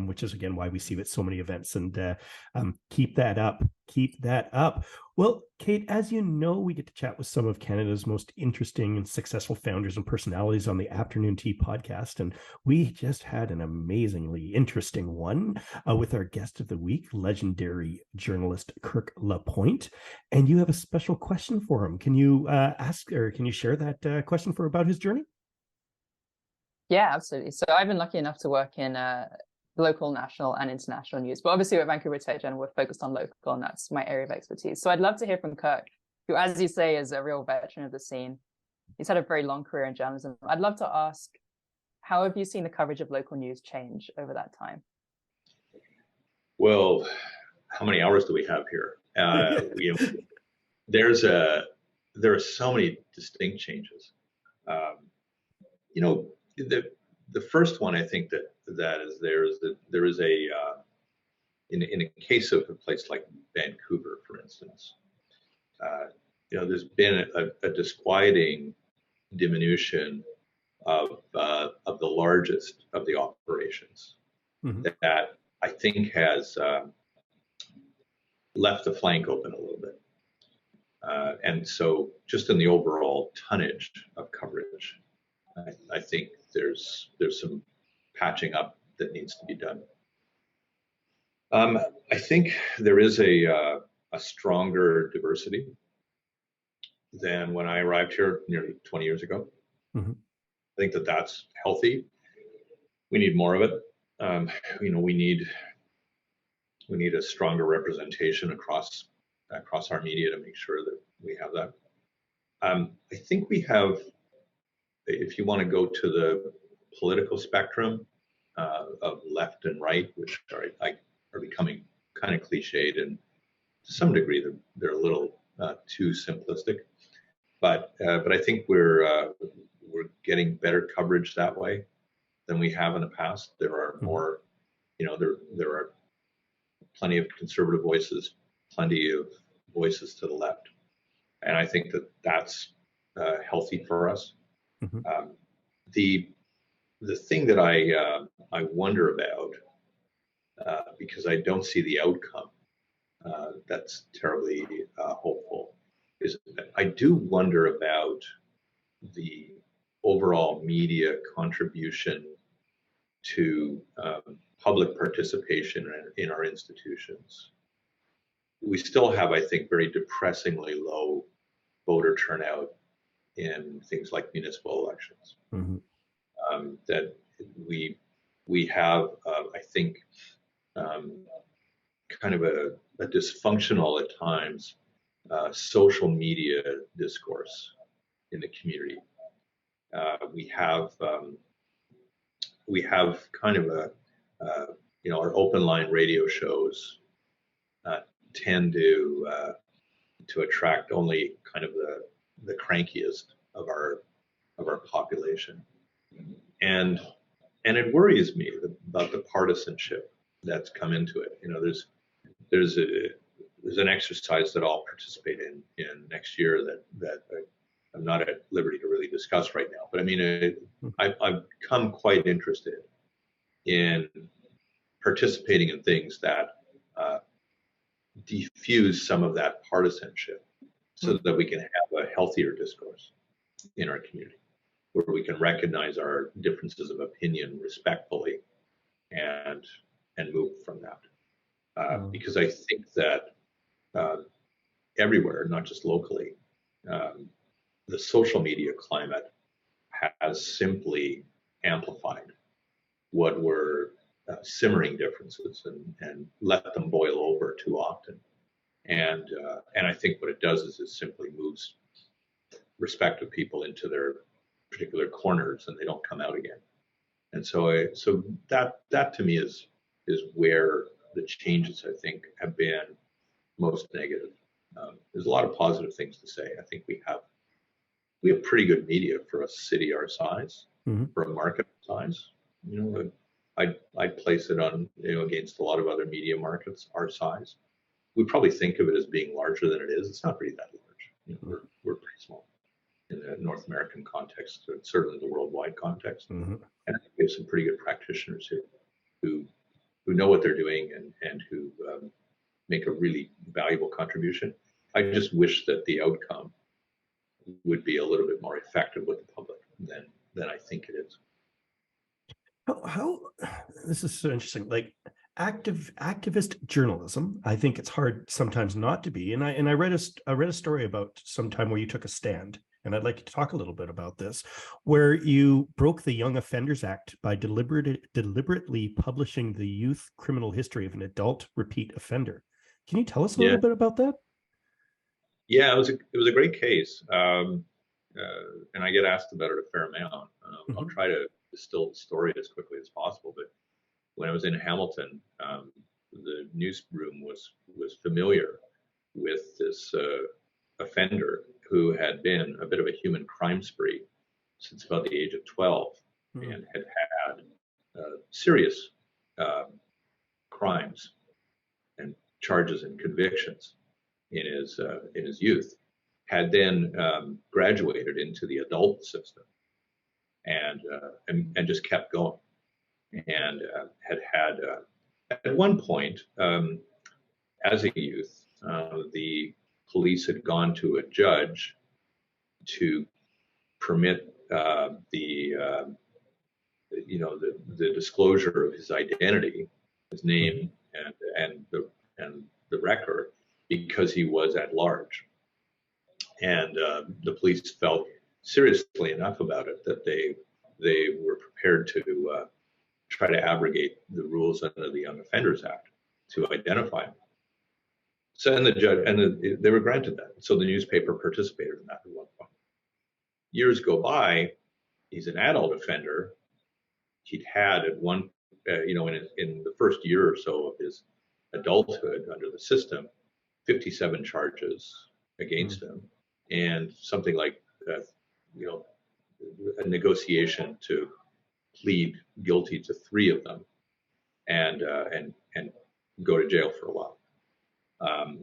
which is again why we see it at so many events. And keep that up. Keep that up. Well, Kate, as you know, we get to chat with some of Canada's most interesting and successful founders and personalities on the Afternoon Tea podcast. And we just had an amazingly interesting one with our guest of the week, legendary journalist Kirk LaPointe. And you have a special question for him. Can you can you share that question about his journey? Yeah, absolutely. So I've been lucky enough to work in local, national, and international news. But obviously, at Vancouver Tech Journal, we're focused on local, and that's my area of expertise. So I'd love to hear from Kirk, who, as you say, is a real veteran of the scene. He's had a very long career in journalism. I'd love to ask, how have you seen the coverage of local news change over that time? Well, how many hours do we have here? There are so many distinct changes. The first one I think that there is a in a case of a place like Vancouver, for instance, there's been a disquieting diminution of the largest of the operations that I think has left the flank open a little bit. And so just in the overall tonnage of coverage, I think there's some patching up that needs to be done. I think there is a stronger diversity than when I arrived here nearly 20 years ago. I think that's healthy. We need more of it. We need a stronger representation across our media to make sure that we have that. I think we have, if you want to go to the political spectrum of left and right, which are becoming kind of cliched, and to some degree they're a little too simplistic. But I think we're getting better coverage that way than we have in the past. There are more, there are plenty of conservative voices, plenty of voices to the left, and I think that's healthy for us. The thing that I wonder about, because I don't see the outcome that's terribly hopeful, is I do wonder about the overall media contribution to public participation in our institutions. We still have, I think, very depressingly low voter turnout in things like municipal elections. That we have, I think, kind of a dysfunctional at times social media discourse in the community. We have kind of our open line radio shows tend to attract only kind of the crankiest of our population, and it worries me about the partisanship that's come into it. There's an exercise that I'll participate in next year that I'm not at liberty to really discuss right now. But I mean, I've become quite interested in participating in things that diffuse some of that partisanship, so that we can have a healthier discourse in our community, where we can recognize our differences of opinion respectfully and move from that. Because I think that everywhere, not just locally, the social media climate has simply amplified what were simmering differences and let them boil over too often. And I think what it does is it simply moves respective people into their particular corners, and they don't come out again. And so that to me is where the changes, I think, have been most negative. There's a lot of positive things to say. I think we have pretty good media for a city our size, for a market size. You know, I'd place it on, against a lot of other media markets our size. We probably think of it as being larger than it is. It's not really that large. We're pretty small in the North American context, certainly the worldwide context. And I think we have some pretty good practitioners here who know what they're doing and who make a really valuable contribution. I just wish that the outcome would be a little bit more effective with the public than I think it is. How this is so interesting. Like activist journalism, I think it's hard sometimes not to be. And I read a story about some time where you took a stand, and I'd like you to talk a little bit about this, where you broke the Young Offenders Act by deliberately publishing the youth criminal history of an adult repeat offender. Can you tell us a little bit about that? Yeah, it was a great case, and I get asked about it a fair amount. I'll try to distill the story as quickly as possible. But when I was in Hamilton, the newsroom was familiar with this offender who had been a bit of a human crime spree since about the age of 12, and had serious crimes and charges and convictions in his youth, had then graduated into the adult system and just kept going, and had at one point, as a youth, the police had gone to a judge to permit the disclosure of his identity, his name, and the record, because he was at large. And the police felt seriously enough about it that they were prepared to try to abrogate the rules under the Young Offenders Act to identify him. So, and the judge, they were granted that. So the newspaper participated in that at one point. Years go by, he's an adult offender. He'd had at one, in the first year or so of his adulthood under the system, 57 charges against him, and something like a negotiation to plead guilty to 3 of them, and go to jail for a while.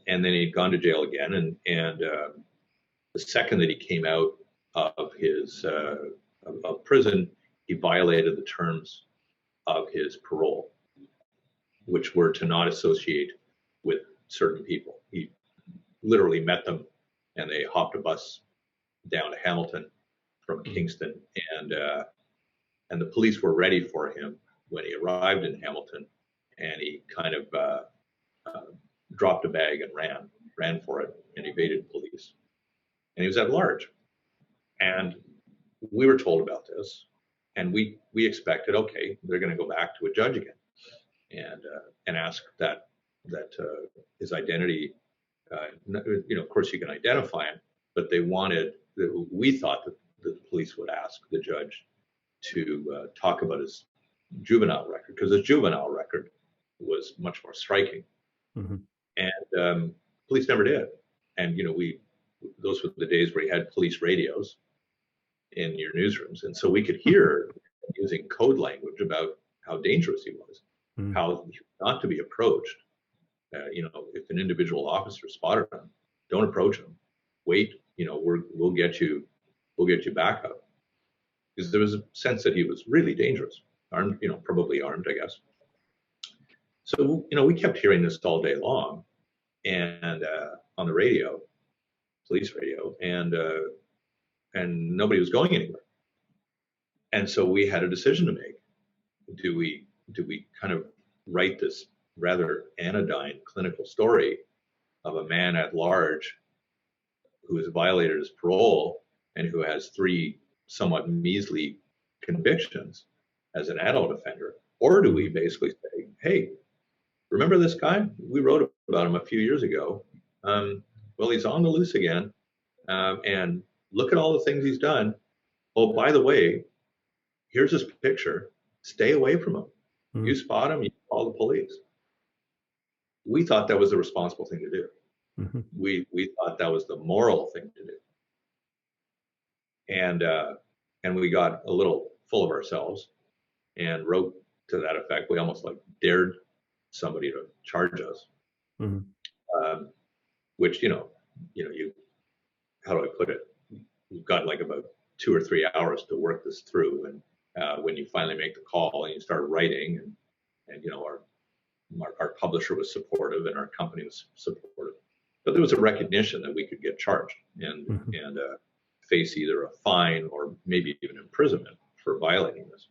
And then he'd gone to jail again, and the second that he came out of his of prison, he violated the terms of his parole, which were to not associate with certain people. He literally met them, and they hopped a bus down to Hamilton from Kingston, and the police were ready for him when he arrived in Hamilton, and he kind of dropped a bag and ran for it, and evaded police. And he was at large. And we were told about this, and we expected, okay, they're going to go back to a judge again and ask that his identity, of course you can identify him, but we thought that the police would ask the judge to talk about his juvenile record, because his juvenile record was much more striking. And police never did. And those were the days where you had police radios in your newsrooms, and so we could hear using code language about how dangerous he was, how not to be approached. If an individual officer spotted him, don't approach him. Wait, we'll get you back up, because there was a sense that he was really dangerous, armed, probably armed, I guess. So we kept hearing this all day long, and on the radio, police radio, and nobody was going anywhere. And so we had a decision to make. Do we kind of write this rather anodyne clinical story of a man at large who has violated his parole and who has 3 somewhat measly convictions as an adult offender? Or do we basically say, hey, remember this guy? We wrote about him a few years ago. Well, he's on the loose again. And look at all the things he's done. Oh, by the way, here's his picture. Stay away from him. You spot him, you call the police. We thought that was the responsible thing to do. We thought that was the moral thing to do. And we got a little full of ourselves and wrote to that effect. We almost like dared somebody to charge us, which, you how do I put it? You've got like about 2 or 3 hours to work this through. And when you finally make the call and you start writing, and our publisher was supportive and our company was supportive, but there was a recognition that we could get charged and face either a fine or maybe even imprisonment for violating this.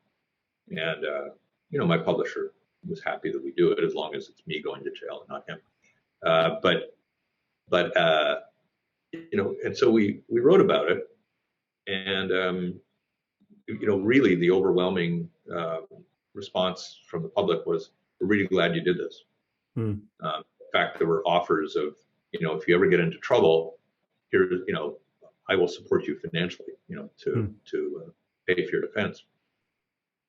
And my publisher was happy that we do it, as long as it's me going to jail and not him. And so we wrote about it, and really the overwhelming response from the public was, "We're really glad you did this." In fact, there were offers of, if you ever get into trouble, here, I will support you financially, to pay for your defense.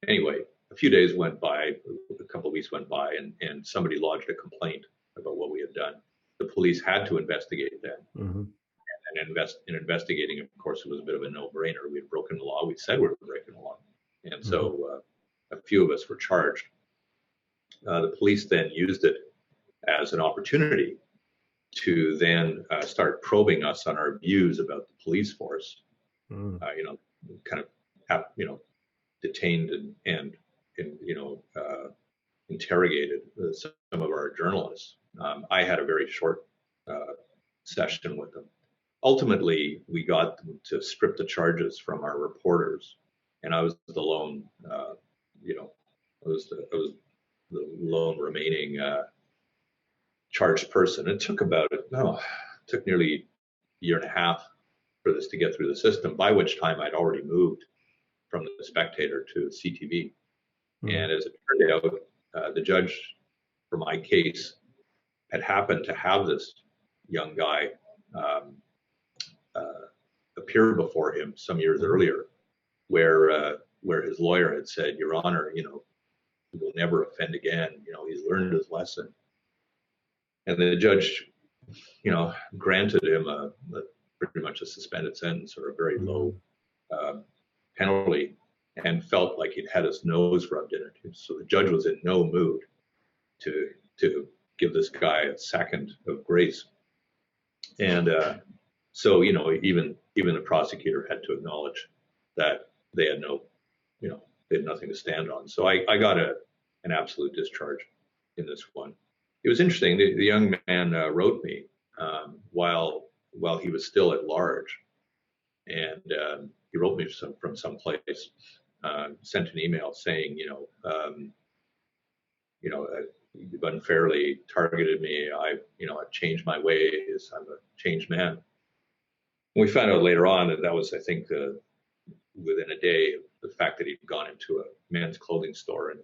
Anyway, a few days went by, a couple of weeks went by, and somebody lodged a complaint about what we had done. The police had to investigate that. And in investigating, of course, it was a bit of a no-brainer. We had broken the law. We said we were breaking the law. And so a few of us were charged. The police then used it as an opportunity to then start probing us on our views about the police force. Kind of, detained and interrogated some of our journalists. I had a very short session with them. Ultimately, we got them to strip the charges from our reporters, and I was the lone, I was the lone remaining charged person. It took nearly a year and a half for this to get through the system, by which time I'd already moved from the Spectator to CTV. And as it turned out, the judge for my case had happened to have this young guy appear before him some years earlier, where his lawyer had said, "Your Honor, he will never offend again. He's learned his lesson." And the judge, granted him pretty much a suspended sentence or a very low penalty, and felt like he'd had his nose rubbed in it. So the judge was in no mood to give this guy a second of grace. And so, even the prosecutor had to acknowledge that they had they had nothing to stand on. So I got an absolute discharge in this one. It was interesting. The young man wrote me while he was still at large, and he wrote me from someplace, sent an email saying, you've unfairly targeted me. I've changed my ways. I'm a changed man. And we found out later on that was, I think, within a day, the fact that he'd gone into a men's clothing store and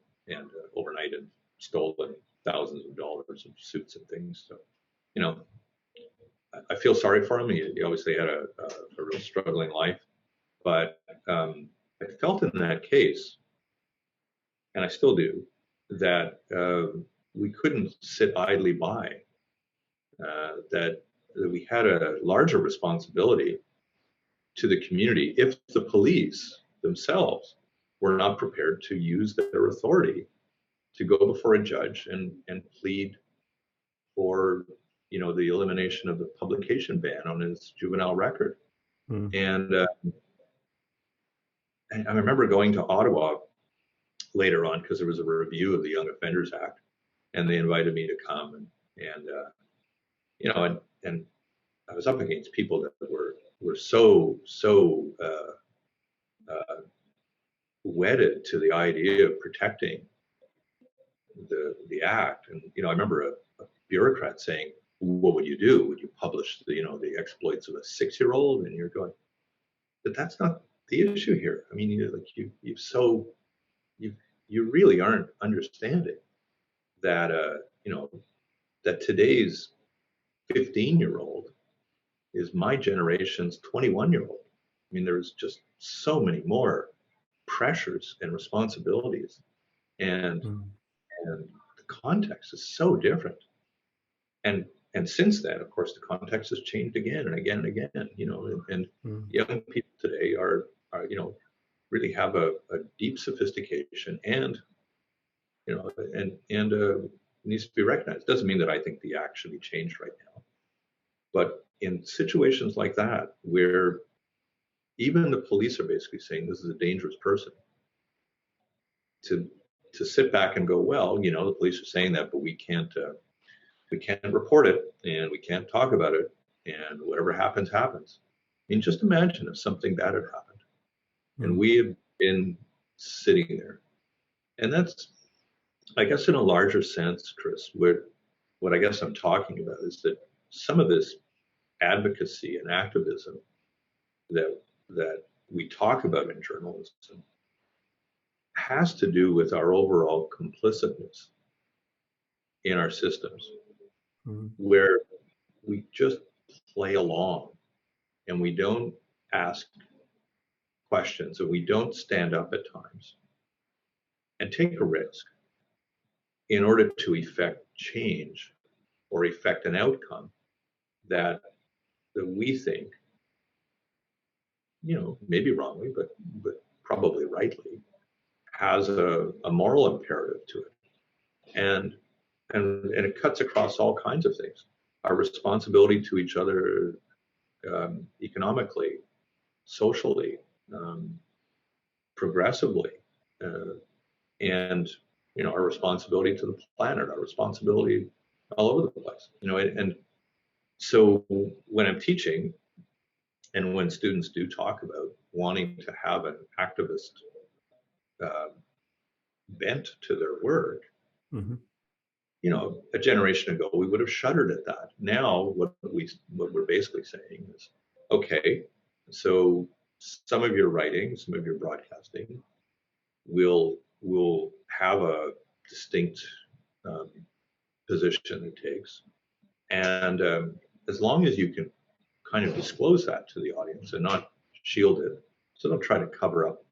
overnight and stolen thousands of dollars of suits and things. So, I feel sorry for him. He obviously had a real struggling life, but I felt in that case, and I still do, that we couldn't sit idly by, that we had a larger responsibility to the community if the police themselves were not prepared to use their authority to go before a judge and plead for the elimination of the publication ban on his juvenile record. And I remember going to Ottawa later on because there was a review of the Young Offenders Act, and they invited me to come, and I was up against people that were so wedded to the idea of protecting the act. And I remember a bureaucrat saying, "What would you do? Would you publish the exploits of a 6-year-old?" And you're going, but that's not the issue here. I mean, you really aren't understanding that that today's 15-year-old is my generation's 21-year-old. I mean, there's just so many more pressures and responsibilities, and and the context is so different. And since then, of course, the context has changed again and again and again. And young people today are really have a deep sophistication, and needs to be recognized. Doesn't mean that I think the act should be changed right now, but in situations like that where even the police are basically saying this is a dangerous person, to sit back and go, well, the police are saying that, but we can't report it, and we can't talk about it, and whatever happens happens. I mean, just imagine if something bad had happened and we had been sitting there. And that's, I guess, in a larger sense, Chris, what I guess I'm talking about is that some of this advocacy and activism that we talk about in journalism has to do with our overall complicitness in our systems, where we just play along and we don't ask questions, and we don't stand up at times and take a risk in order to effect change or effect an outcome that we think, maybe wrongly, but probably rightly, has a moral imperative to it. And it cuts across all kinds of things. Our responsibility to each other, economically, socially, progressively, and our responsibility to the planet, our responsibility all over the place. And so when I'm teaching, and when students do talk about wanting to have an activist bent to their work, a generation ago we would have shuddered at that. Now what we're basically saying is, okay, so some of your writing, some of your broadcasting will have a distinct position it takes, and as long as you can kind of disclose that to the audience and not shield it, so don't try to cover up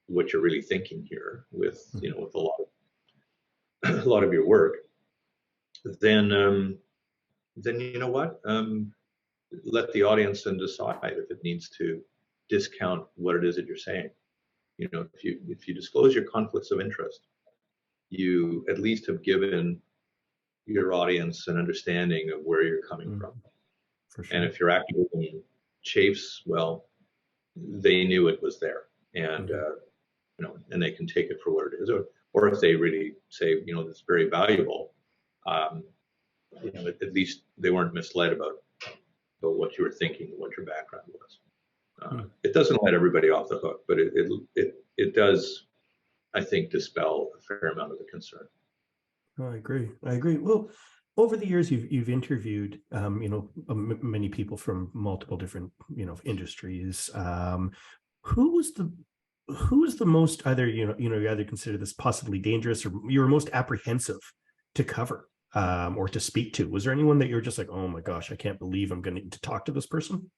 what you're really thinking here with with a lot of your work, then you know what, let the audience then decide if it needs to discount what it is that you're saying. If you disclose your conflicts of interest, you at least have given your audience an understanding of where you're coming from. For sure. And if your activism chafes, well, they knew it was there, and and they can take it for what it is, or if they really say, this is very valuable, at least they weren't misled about what you were thinking, what your background was. It doesn't let everybody off the hook, but it does, I think, dispel a fair amount of the concern. I agree. Well, over the years, you've interviewed, many people from multiple different, industries. Who was the most, either, you either consider this possibly dangerous, or you were most apprehensive to cover, or to speak to? Was there anyone that you're just like, oh my gosh, I can't believe I'm going to need to talk to this person?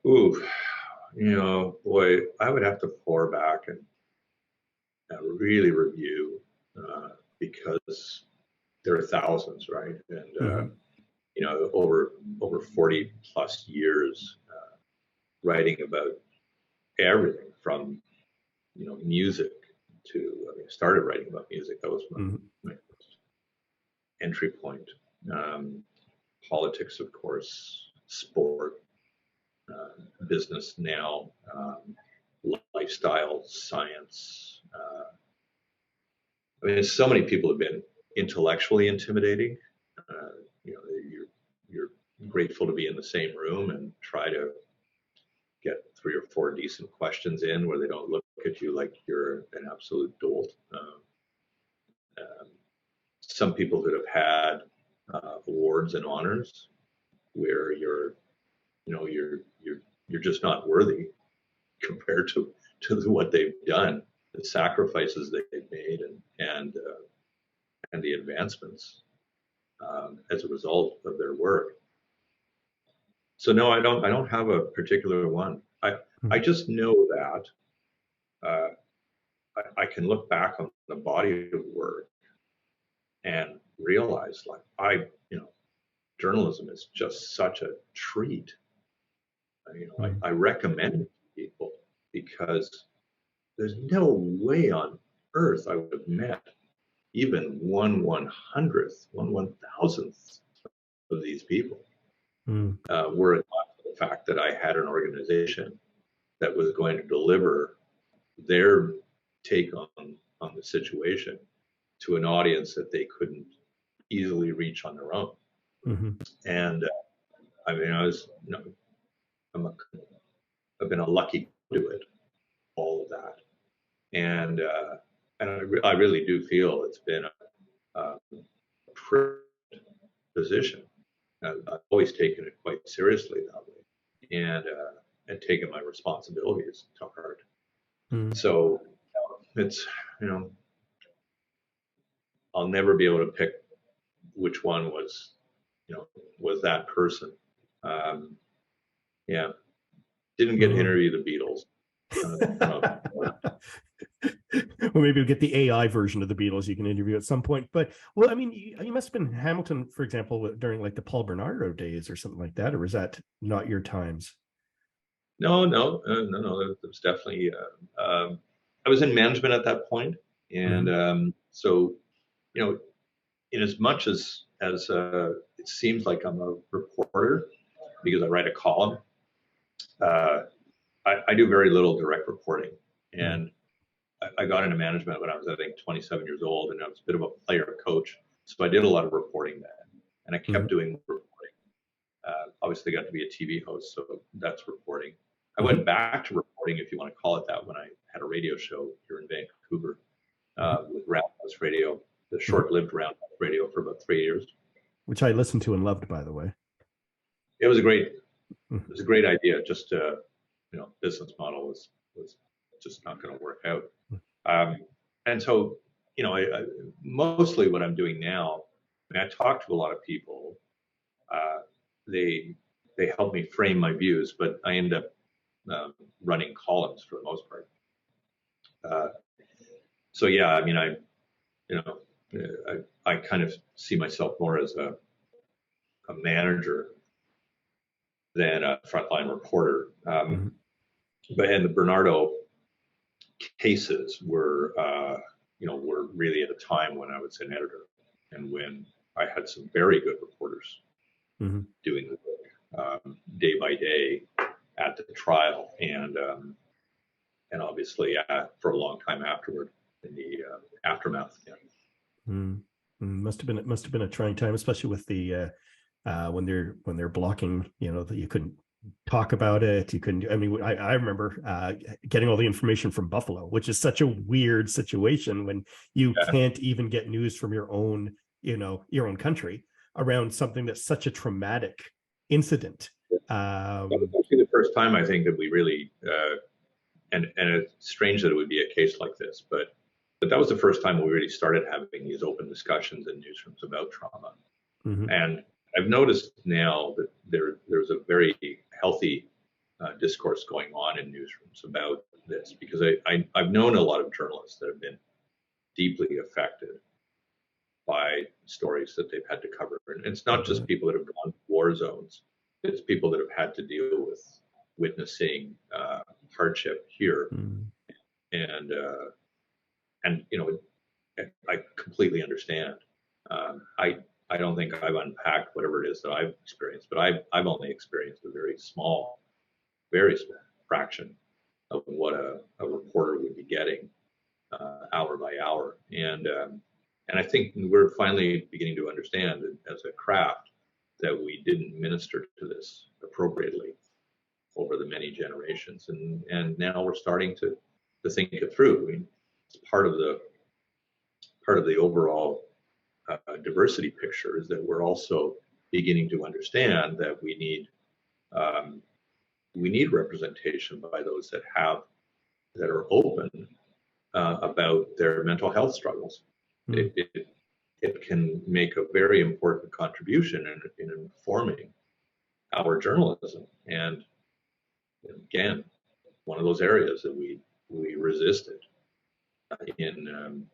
Ooh, boy, I would have to pour back and really review, because there are thousands, right? And over 40 plus years writing about everything from music to, I started writing about music. That was my first entry point. Politics, of course, sport, business now, lifestyle, science. So many people have been intellectually intimidating. You're grateful to be in the same room and try to get 3 or 4 decent questions in where they don't look at you like you're an absolute dolt. Some people that have had awards and honors where you're just not worthy compared to what they've done, the sacrifices that they've made, and the advancements as a result of their work. So no, I don't have a particular one. I just know that I can look back on the body of work and realize, like, journalism is just such a treat. I recommend it to people because there's no way on earth I would have met even 1/100th, 1/1000th of these people were it not for the fact that I had an organization that was going to deliver their take on the situation to an audience that they couldn't easily reach on their own. And I mean, I've been a lucky conduit, all of that, and I really do feel it's been a privileged position. I've always taken it quite seriously that way, and taken my responsibilities to heart. So it's, I'll never be able to pick which one was that person. Yeah, didn't get to interview the Beatles. Well, maybe we'll get the AI version of the Beatles you can interview at some point. But well, I mean, you must have been in Hamilton, for example, during like the Paul Bernardo days or something like that, or was that not your times? No. It was definitely. I was in management at that point, and so, in as much as it seems like I'm a reporter because I write a column, I do very little direct reporting, and I got into management when I was, I think, 27 years old, and I was a bit of a player coach, so I did a lot of reporting then, and I kept doing reporting. Obviously, got to be a TV host, so that's reporting. I went back to reporting, if you want to call it that, when I had a radio show here in Vancouver with Roundhouse Radio, the short-lived Roundhouse Radio for about 3 years, which I listened to and loved, by the way. It was a great idea. Just business model was just not going to work out. And so, I mostly what I'm doing now, I talk to a lot of people. They help me frame my views, but I end up running columns for the most part. So yeah, I mean, I kind of see myself more as a manager than a frontline reporter. But and the Bernardo cases were really at a time when I was an editor and when I had some very good reporters doing the work day by day at the trial, and obviously for a long time afterward in the aftermath. Must have been a trying time, especially with the when they're blocking, that you couldn't talk about it. You couldn't. I mean, I remember getting all the information from Buffalo, which is such a weird situation when you can't even get news from your own country around something that's such a traumatic incident. That was actually the first time I think that we really, and it's strange that it would be a case like this, but that was the first time we really started having these open discussions in newsrooms about trauma. And I've noticed now that there's a very healthy discourse going on in newsrooms about this, because I've known a lot of journalists that have been deeply affected by stories that they've had to cover. And it's not just people that have gone to war zones. It's people that have had to deal with witnessing hardship here. And I completely understand. I don't think I've unpacked whatever it is that I've experienced, but I've only experienced a very small fraction of what a reporter would be getting hour by hour. And I think we're finally beginning to understand as a craft that we didn't minister to this appropriately over the many generations, and now we're starting to think it through. I mean, it's part of the overall diversity picture is that we're also beginning to understand that we need representation by those that are open about their mental health struggles. it can make a very important contribution in informing our journalism. And again, one of those areas that we resisted in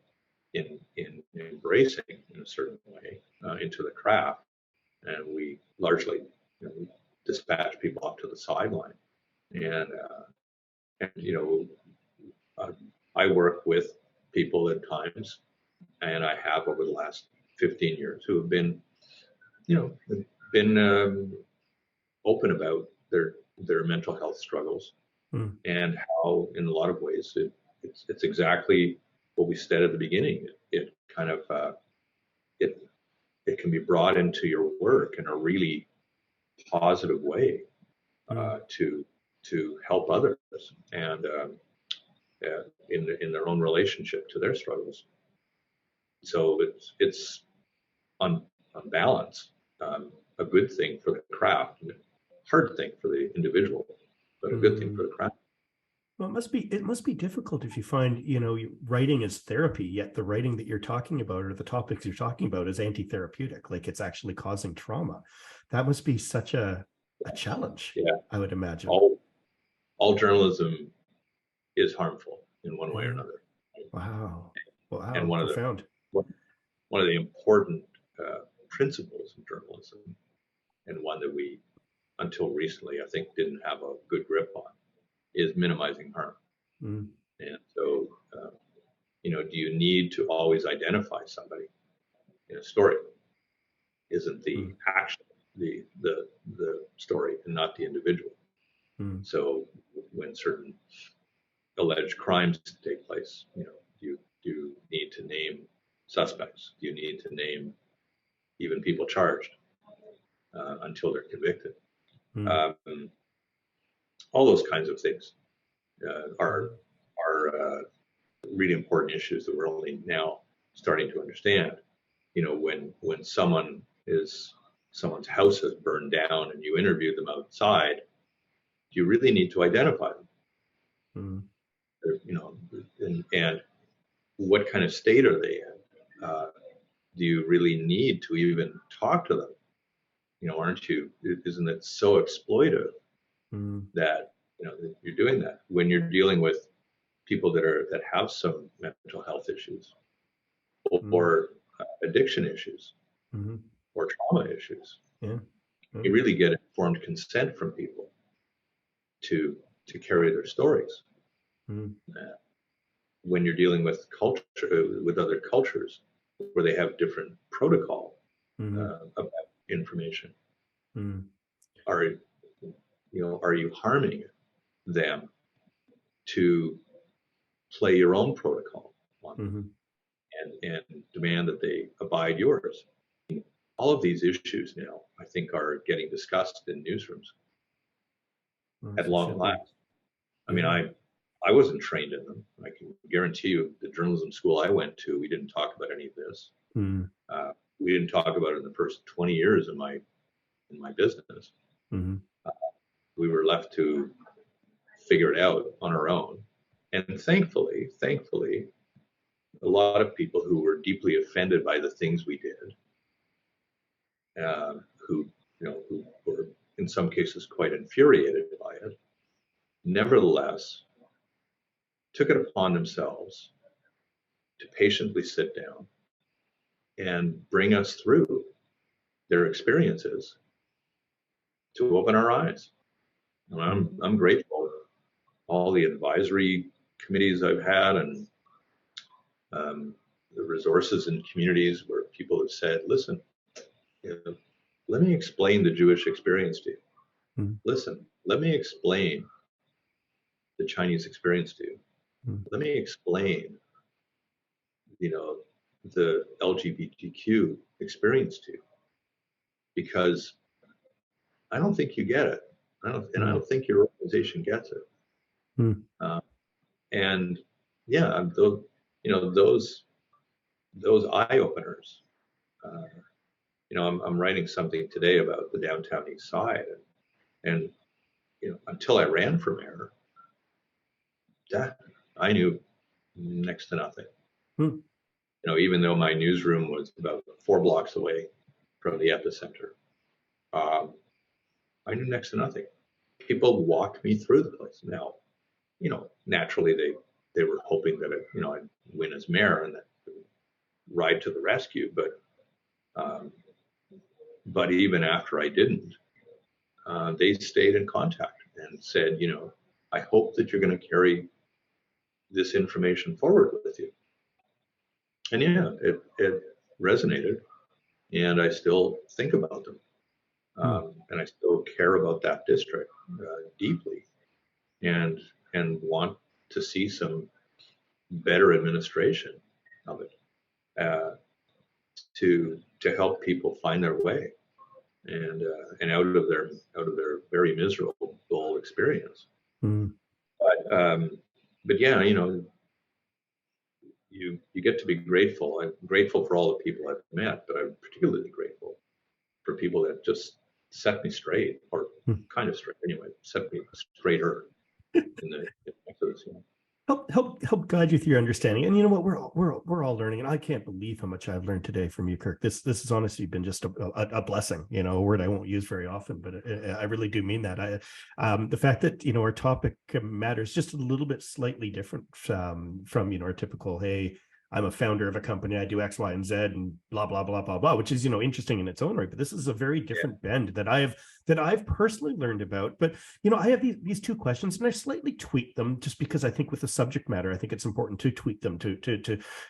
embracing in a certain way into the craft, and we largely we dispatch people off to the sideline. And I work with people at times, and I have over the last 15 years who have been open about their mental health struggles and how, in a lot of ways, it's exactly what we said at the beginning. It kind of it can be brought into your work in a really positive way to help others and in their own relationship to their struggles. So it's on balance a good thing for the craft, and a hard thing for the individual, but a good thing for the craft. Well, it must be difficult if you find, writing is therapy, yet the writing that you're talking about or the topics you're talking about is anti-therapeutic, like it's actually causing trauma. That must be such a challenge, I would imagine. All journalism is harmful in one way or another. Wow. And one profound. One of the important principles of journalism, and one that we, until recently, I think didn't have a good grip on, is minimizing harm. And so, do you need to always identify somebody in a story? Isn't the action the story and not the individual? So when certain alleged crimes take place, do you need to name suspects? Do you need to name even people charged until they're convicted? All those kinds of things are really important issues that we're only now starting to understand. When someone's house has burned down and you interview them outside, you really need to identify them. And what kind of state are they in? Do you really need to even talk to them? Isn't it so exploitive that you're doing that when you're dealing with people that have some mental health issues or addiction issues or trauma issues? You really get informed consent from people to carry their stories. When you're dealing with other cultures where they have different protocol about information, are you harming them to play your own protocol on them and demand that they abide yours? All of these issues now, I think, are getting discussed in newsrooms at long last. I mean, I wasn't trained in them. I can guarantee you, the journalism school I went to, we didn't talk about any of this. We didn't talk about it in the first 20 years in my business. We were left to figure it out on our own. And thankfully, a lot of people who were deeply offended by the things we did, who were in some cases quite infuriated by it, nevertheless took it upon themselves to patiently sit down and bring us through their experiences to open our eyes. And I'm grateful for all the advisory committees I've had and the resources in communities where people have said, listen, let me explain the Jewish experience to you. Listen, let me explain the Chinese experience to you. Let me explain, the LGBTQ experience to you, because I don't think you get it. I don't think your organization gets it. And yeah, those eye openers. I'm writing something today about the downtown East Side, and until I ran for mayor, that I knew next to nothing. even though my newsroom was about 4 blocks away from the epicenter, I knew next to nothing. People walked me through the place. Now, naturally they were hoping that I'd win as mayor and that ride to the rescue. But even after I didn't, they stayed in contact and said, I hope that you're going to carry this information forward with you. And yeah, it resonated, and I still think about them, and I still care about that district deeply, and want to see some better administration of it, to help people find their way and out of their very miserable experience. But yeah, you get to be grateful. I'm grateful for all the people I've met, but I'm particularly grateful for people that just set me straight, or kind of straight anyway, set me straighter in the Exodus. Help guide you through your understanding. And you know what, we're all learning, and I can't believe how much I've learned today from you, Kirk. This has honestly been just a blessing, a word I won't use very often, but I really do mean that. The fact that our topic matters just a little bit slightly different from our typical, hey, I'm a founder of a company, I do X, Y, and Z, and blah blah blah blah blah, which is interesting in its own right. But this is a very different bend that I've personally learned about. But I have these 2 questions, and I slightly tweak them just because I think with the subject matter, I think it's important to tweak them to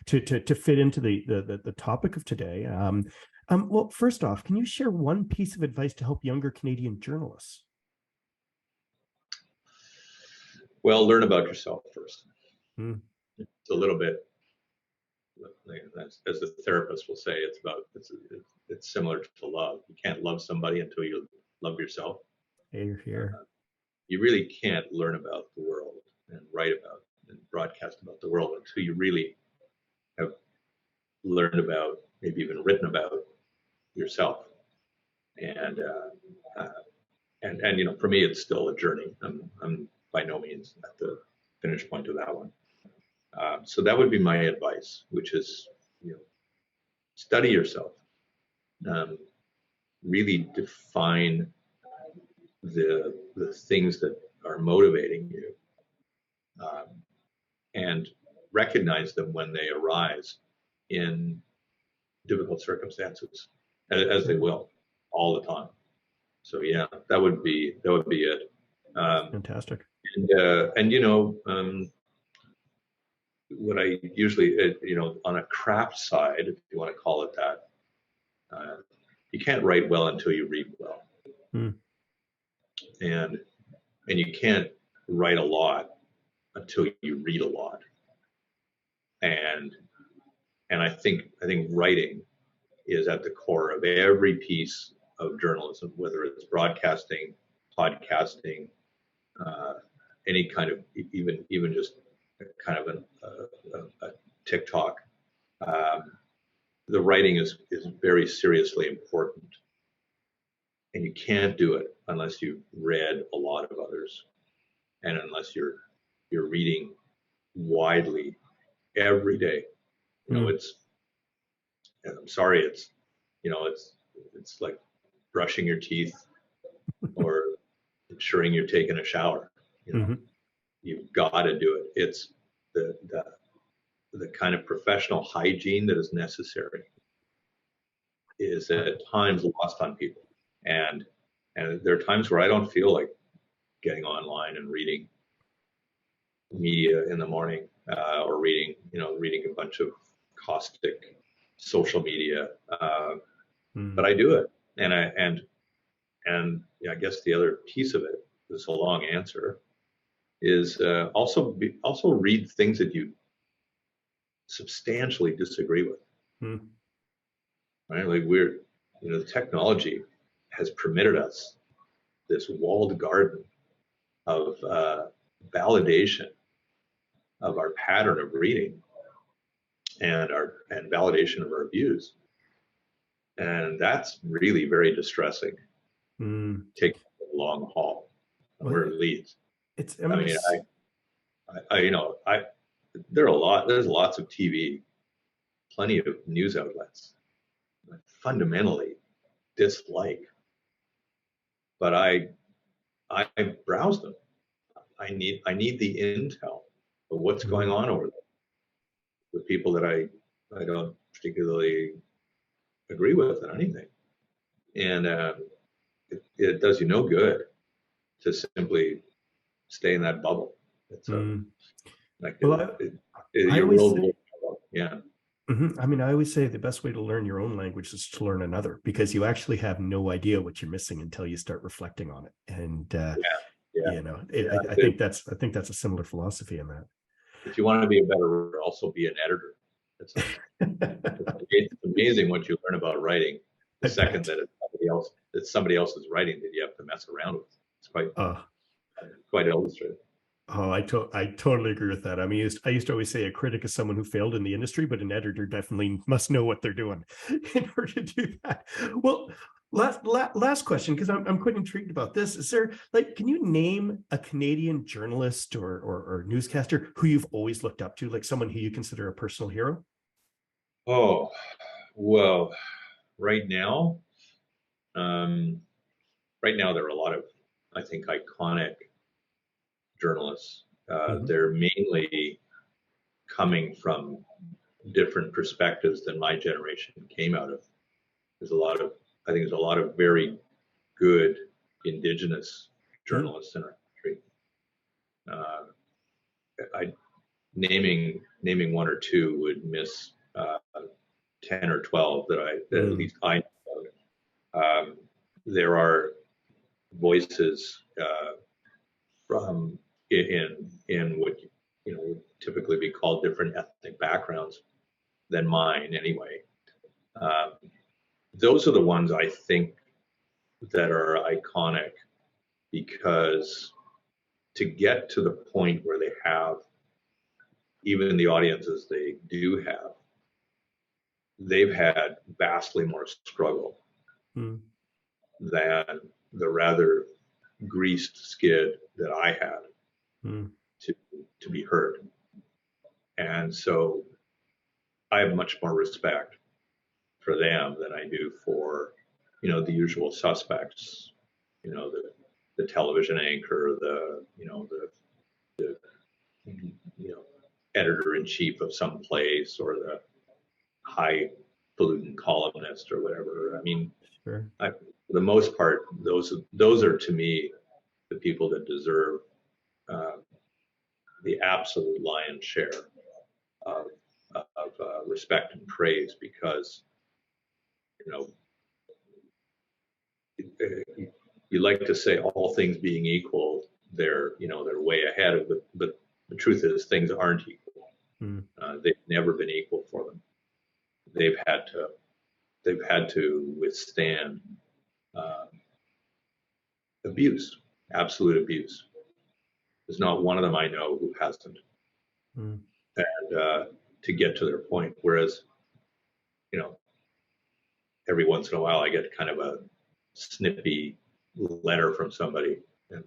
fit into the topic of today. Well, first off, can you share one piece of advice to help younger Canadian journalists? Well, learn about yourself first. It's a little bit, as the therapist will say, it's similar to love. You can't love somebody until you love yourself. Here. You really can't learn about the world and write about and broadcast about the world until you really have learned about, maybe even written about yourself. And for me, it's still a journey. I'm by no means at the finish point of that one. So that would be my advice, which is, study yourself. Really define the things that are motivating you, and recognize them when they arise in difficult circumstances, as they will all the time. So yeah, that would be it. Fantastic. And what I usually, on a craft side, if you want to call it that, you can't write well until you read well. And you can't write a lot until you read a lot. And I think writing is at the core of every piece of journalism, whether it's broadcasting, podcasting, any kind of, even just kind of a TikTok. The writing is very seriously important, and you can't do it unless you've read a lot of others, and unless you're reading widely every day. I'm sorry, it's like brushing your teeth or ensuring you're taking a shower. You've got to do it. It's the kind of professional hygiene that is necessary is at times lost on people. And there are times where I don't feel like getting online and reading media in the morning, or reading a bunch of caustic social media. But I do it. And I guess the other piece of it, this is a long answer, is also read things that you substantially disagree with. Right? Like the technology has permitted us this walled garden of validation of our pattern of reading and validation of our views, and that's really very distressing. Taking a long haul, where it leads. There's lots of TV plenty of news outlets I fundamentally dislike, but I browse them. I need the intel of what's going on over there with people that I don't particularly agree with on anything, and it does you no good to simply stay in that bubble. It's like Well, I your always world say, will, yeah. I mean, I always say the best way to learn your own language is to learn another, because you actually have no idea what you're missing until you start reflecting on it. And Yeah. I think that's a similar philosophy in that. If you want to be a better writer, also be an editor. It's amazing what you learn about writing the second that it's somebody else's writing that you have to mess around with. It's quite illustrative. Oh, I totally agree with that. I mean, I used to always say a critic is someone who failed in the industry, but an editor definitely must know what they're doing in order to do that. Well, last question, because I'm quite intrigued about this. Is there, like, can you name a Canadian journalist or newscaster who you've always looked up to, like someone who you consider a personal hero? Oh, well, right now, there are a lot of, I think, iconic journalists. They're mainly coming from different perspectives than my generation came out of. I think there's a lot of very good Indigenous journalists in our country. Naming one or two would miss 10 or 12 that at least I know about. There are voices from in what would typically be called different ethnic backgrounds than mine anyway. Those are the ones I think that are iconic, because to get to the point where they have even the audiences they do have, they've had vastly more struggle than the rather greased skid that I had to be heard. And so I have much more respect for them than I do for, the usual suspects, the television anchor, the editor-in-chief of some place, or the highfalutin columnist or whatever. I mean, sure. For the most part, those are to me the people that deserve the absolute lion's share of respect and praise, because you like to say all things being equal, they're way ahead of it, but the truth is things aren't equal. They've never been equal for them. They've had to withstand abuse, absolute abuse. There's not one of them I know who hasn't. And to get to their point, whereas every once in a while I get kind of a snippy letter from somebody, and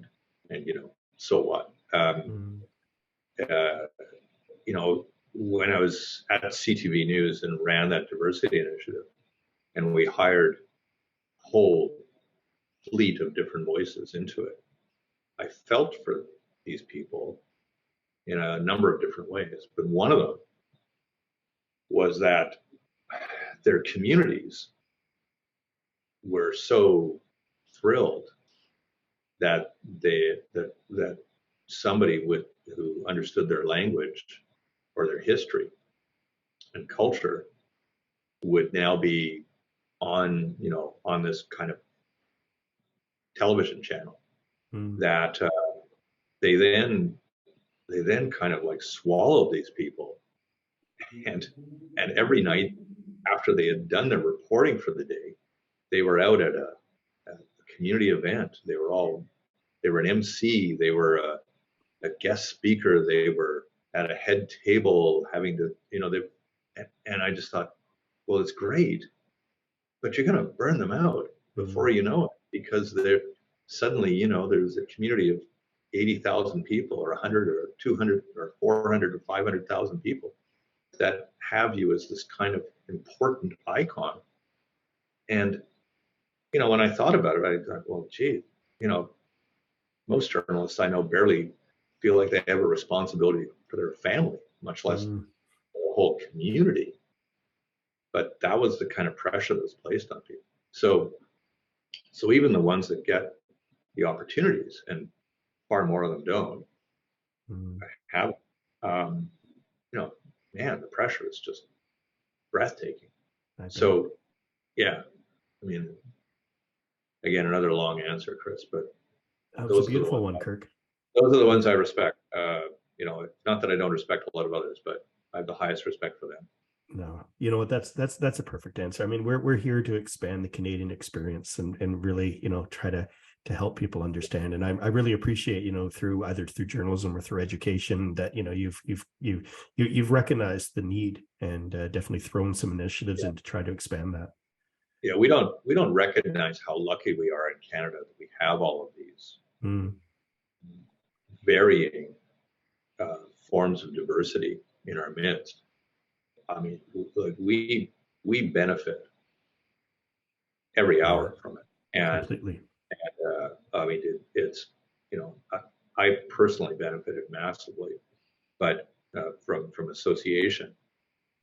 so what? When I was at CTV News and ran that diversity initiative, and we hired a whole fleet of different voices into it, I felt for these people in a number of different ways. But one of them was that their communities were so thrilled that that somebody who understood their language or their history and culture would now be on this kind of television channel, that they then kind of like swallowed these people, and every night after they had done their reporting for the day, they were out at a community event. They were an MC, they were a guest speaker, they were at a head table having to, and I just thought, well, it's great, but you're going to burn them out before you know it, because they're suddenly, there's a community of 80,000 people, or 100 or 200 or 400 or 500,000 people that have you as this kind of important icon. And, when I thought about it, I thought, well, gee, most journalists I know barely feel like they have a responsibility for their family, much less the whole community. But that was the kind of pressure that was placed on people. So even the ones that get the opportunities, and far more of them don't, have, man, the pressure is just breathtaking. So, yeah, I mean, again, another long answer, Chris, but that was a beautiful one, Kirk. Those are the ones I respect. Not that I don't respect a lot of others, but I have the highest respect for them. No, you know what? That's a perfect answer. I mean, we're here to expand the Canadian experience and really, try to help people understand. And I really appreciate, through either through journalism or through education, that you've recognized the need and definitely thrown some initiatives in to try to expand that. Yeah, we don't recognize how lucky we are in Canada that we have all of these varying forms of diversity in our midst. I mean, we benefit every hour from it, and completely. And I mean, it's I personally benefited massively, but from association.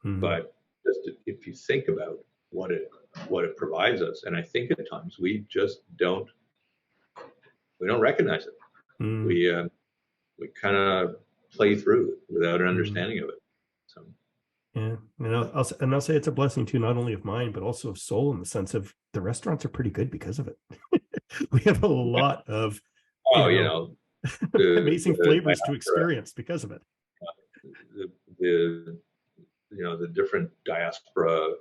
But just if you think about what it provides us, and I think at times we just don't recognize it. We kind of play through without an understanding of it. So. Yeah, and I'll say it's a blessing too, not only of mine but also of soul, in the sense of the restaurants are pretty good because of it. We have a lot of amazing flavors to experience because of it. The different diaspora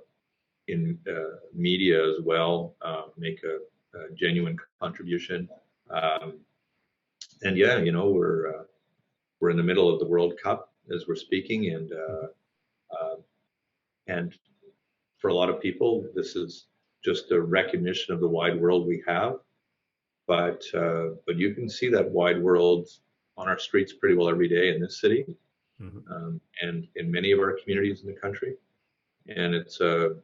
in media as well make a genuine contribution. And yeah, we're in the middle of the World Cup as we're speaking, and for a lot of people, this is just a recognition of the wide world we have. But you can see that wide world on our streets pretty well every day in this city, and in many of our communities in the country. And it's a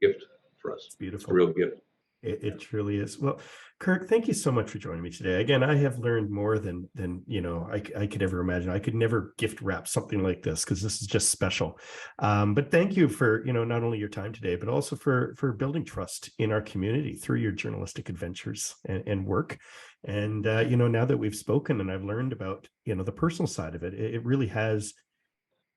gift for us. It's beautiful. It's a real gift. It truly is. Well, Kirk, thank you so much for joining me today. Again, I have learned more than I could ever imagine. I could never gift wrap something like this because this is just special. But thank you for not only your time today, but also for building trust in our community through your journalistic adventures and work. And now that we've spoken and I've learned about the personal side of it, it really has.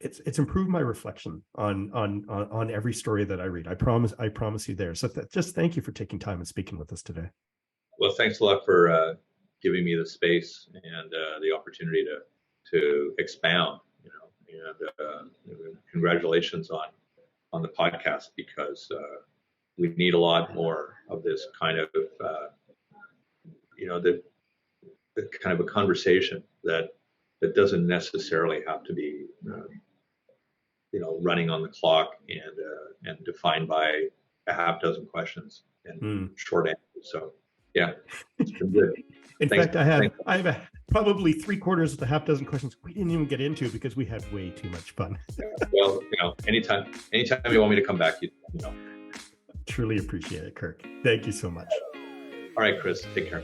It's improved my reflection on every story that I read. I promise you there. So just thank you for taking time and speaking with us today. Well, thanks a lot for giving me the space and the opportunity to expound. And congratulations on the podcast, because we need a lot more of this kind of the kind of a conversation that doesn't necessarily have to be running on the clock and defined by a half dozen questions and short answers. So yeah, it's been good. In fact, I have probably 3/4 of the half dozen questions we didn't even get into because we had way too much fun. Well, anytime you want me to come back, Truly appreciate it, Kirk. Thank you so much. All right, Chris, take care.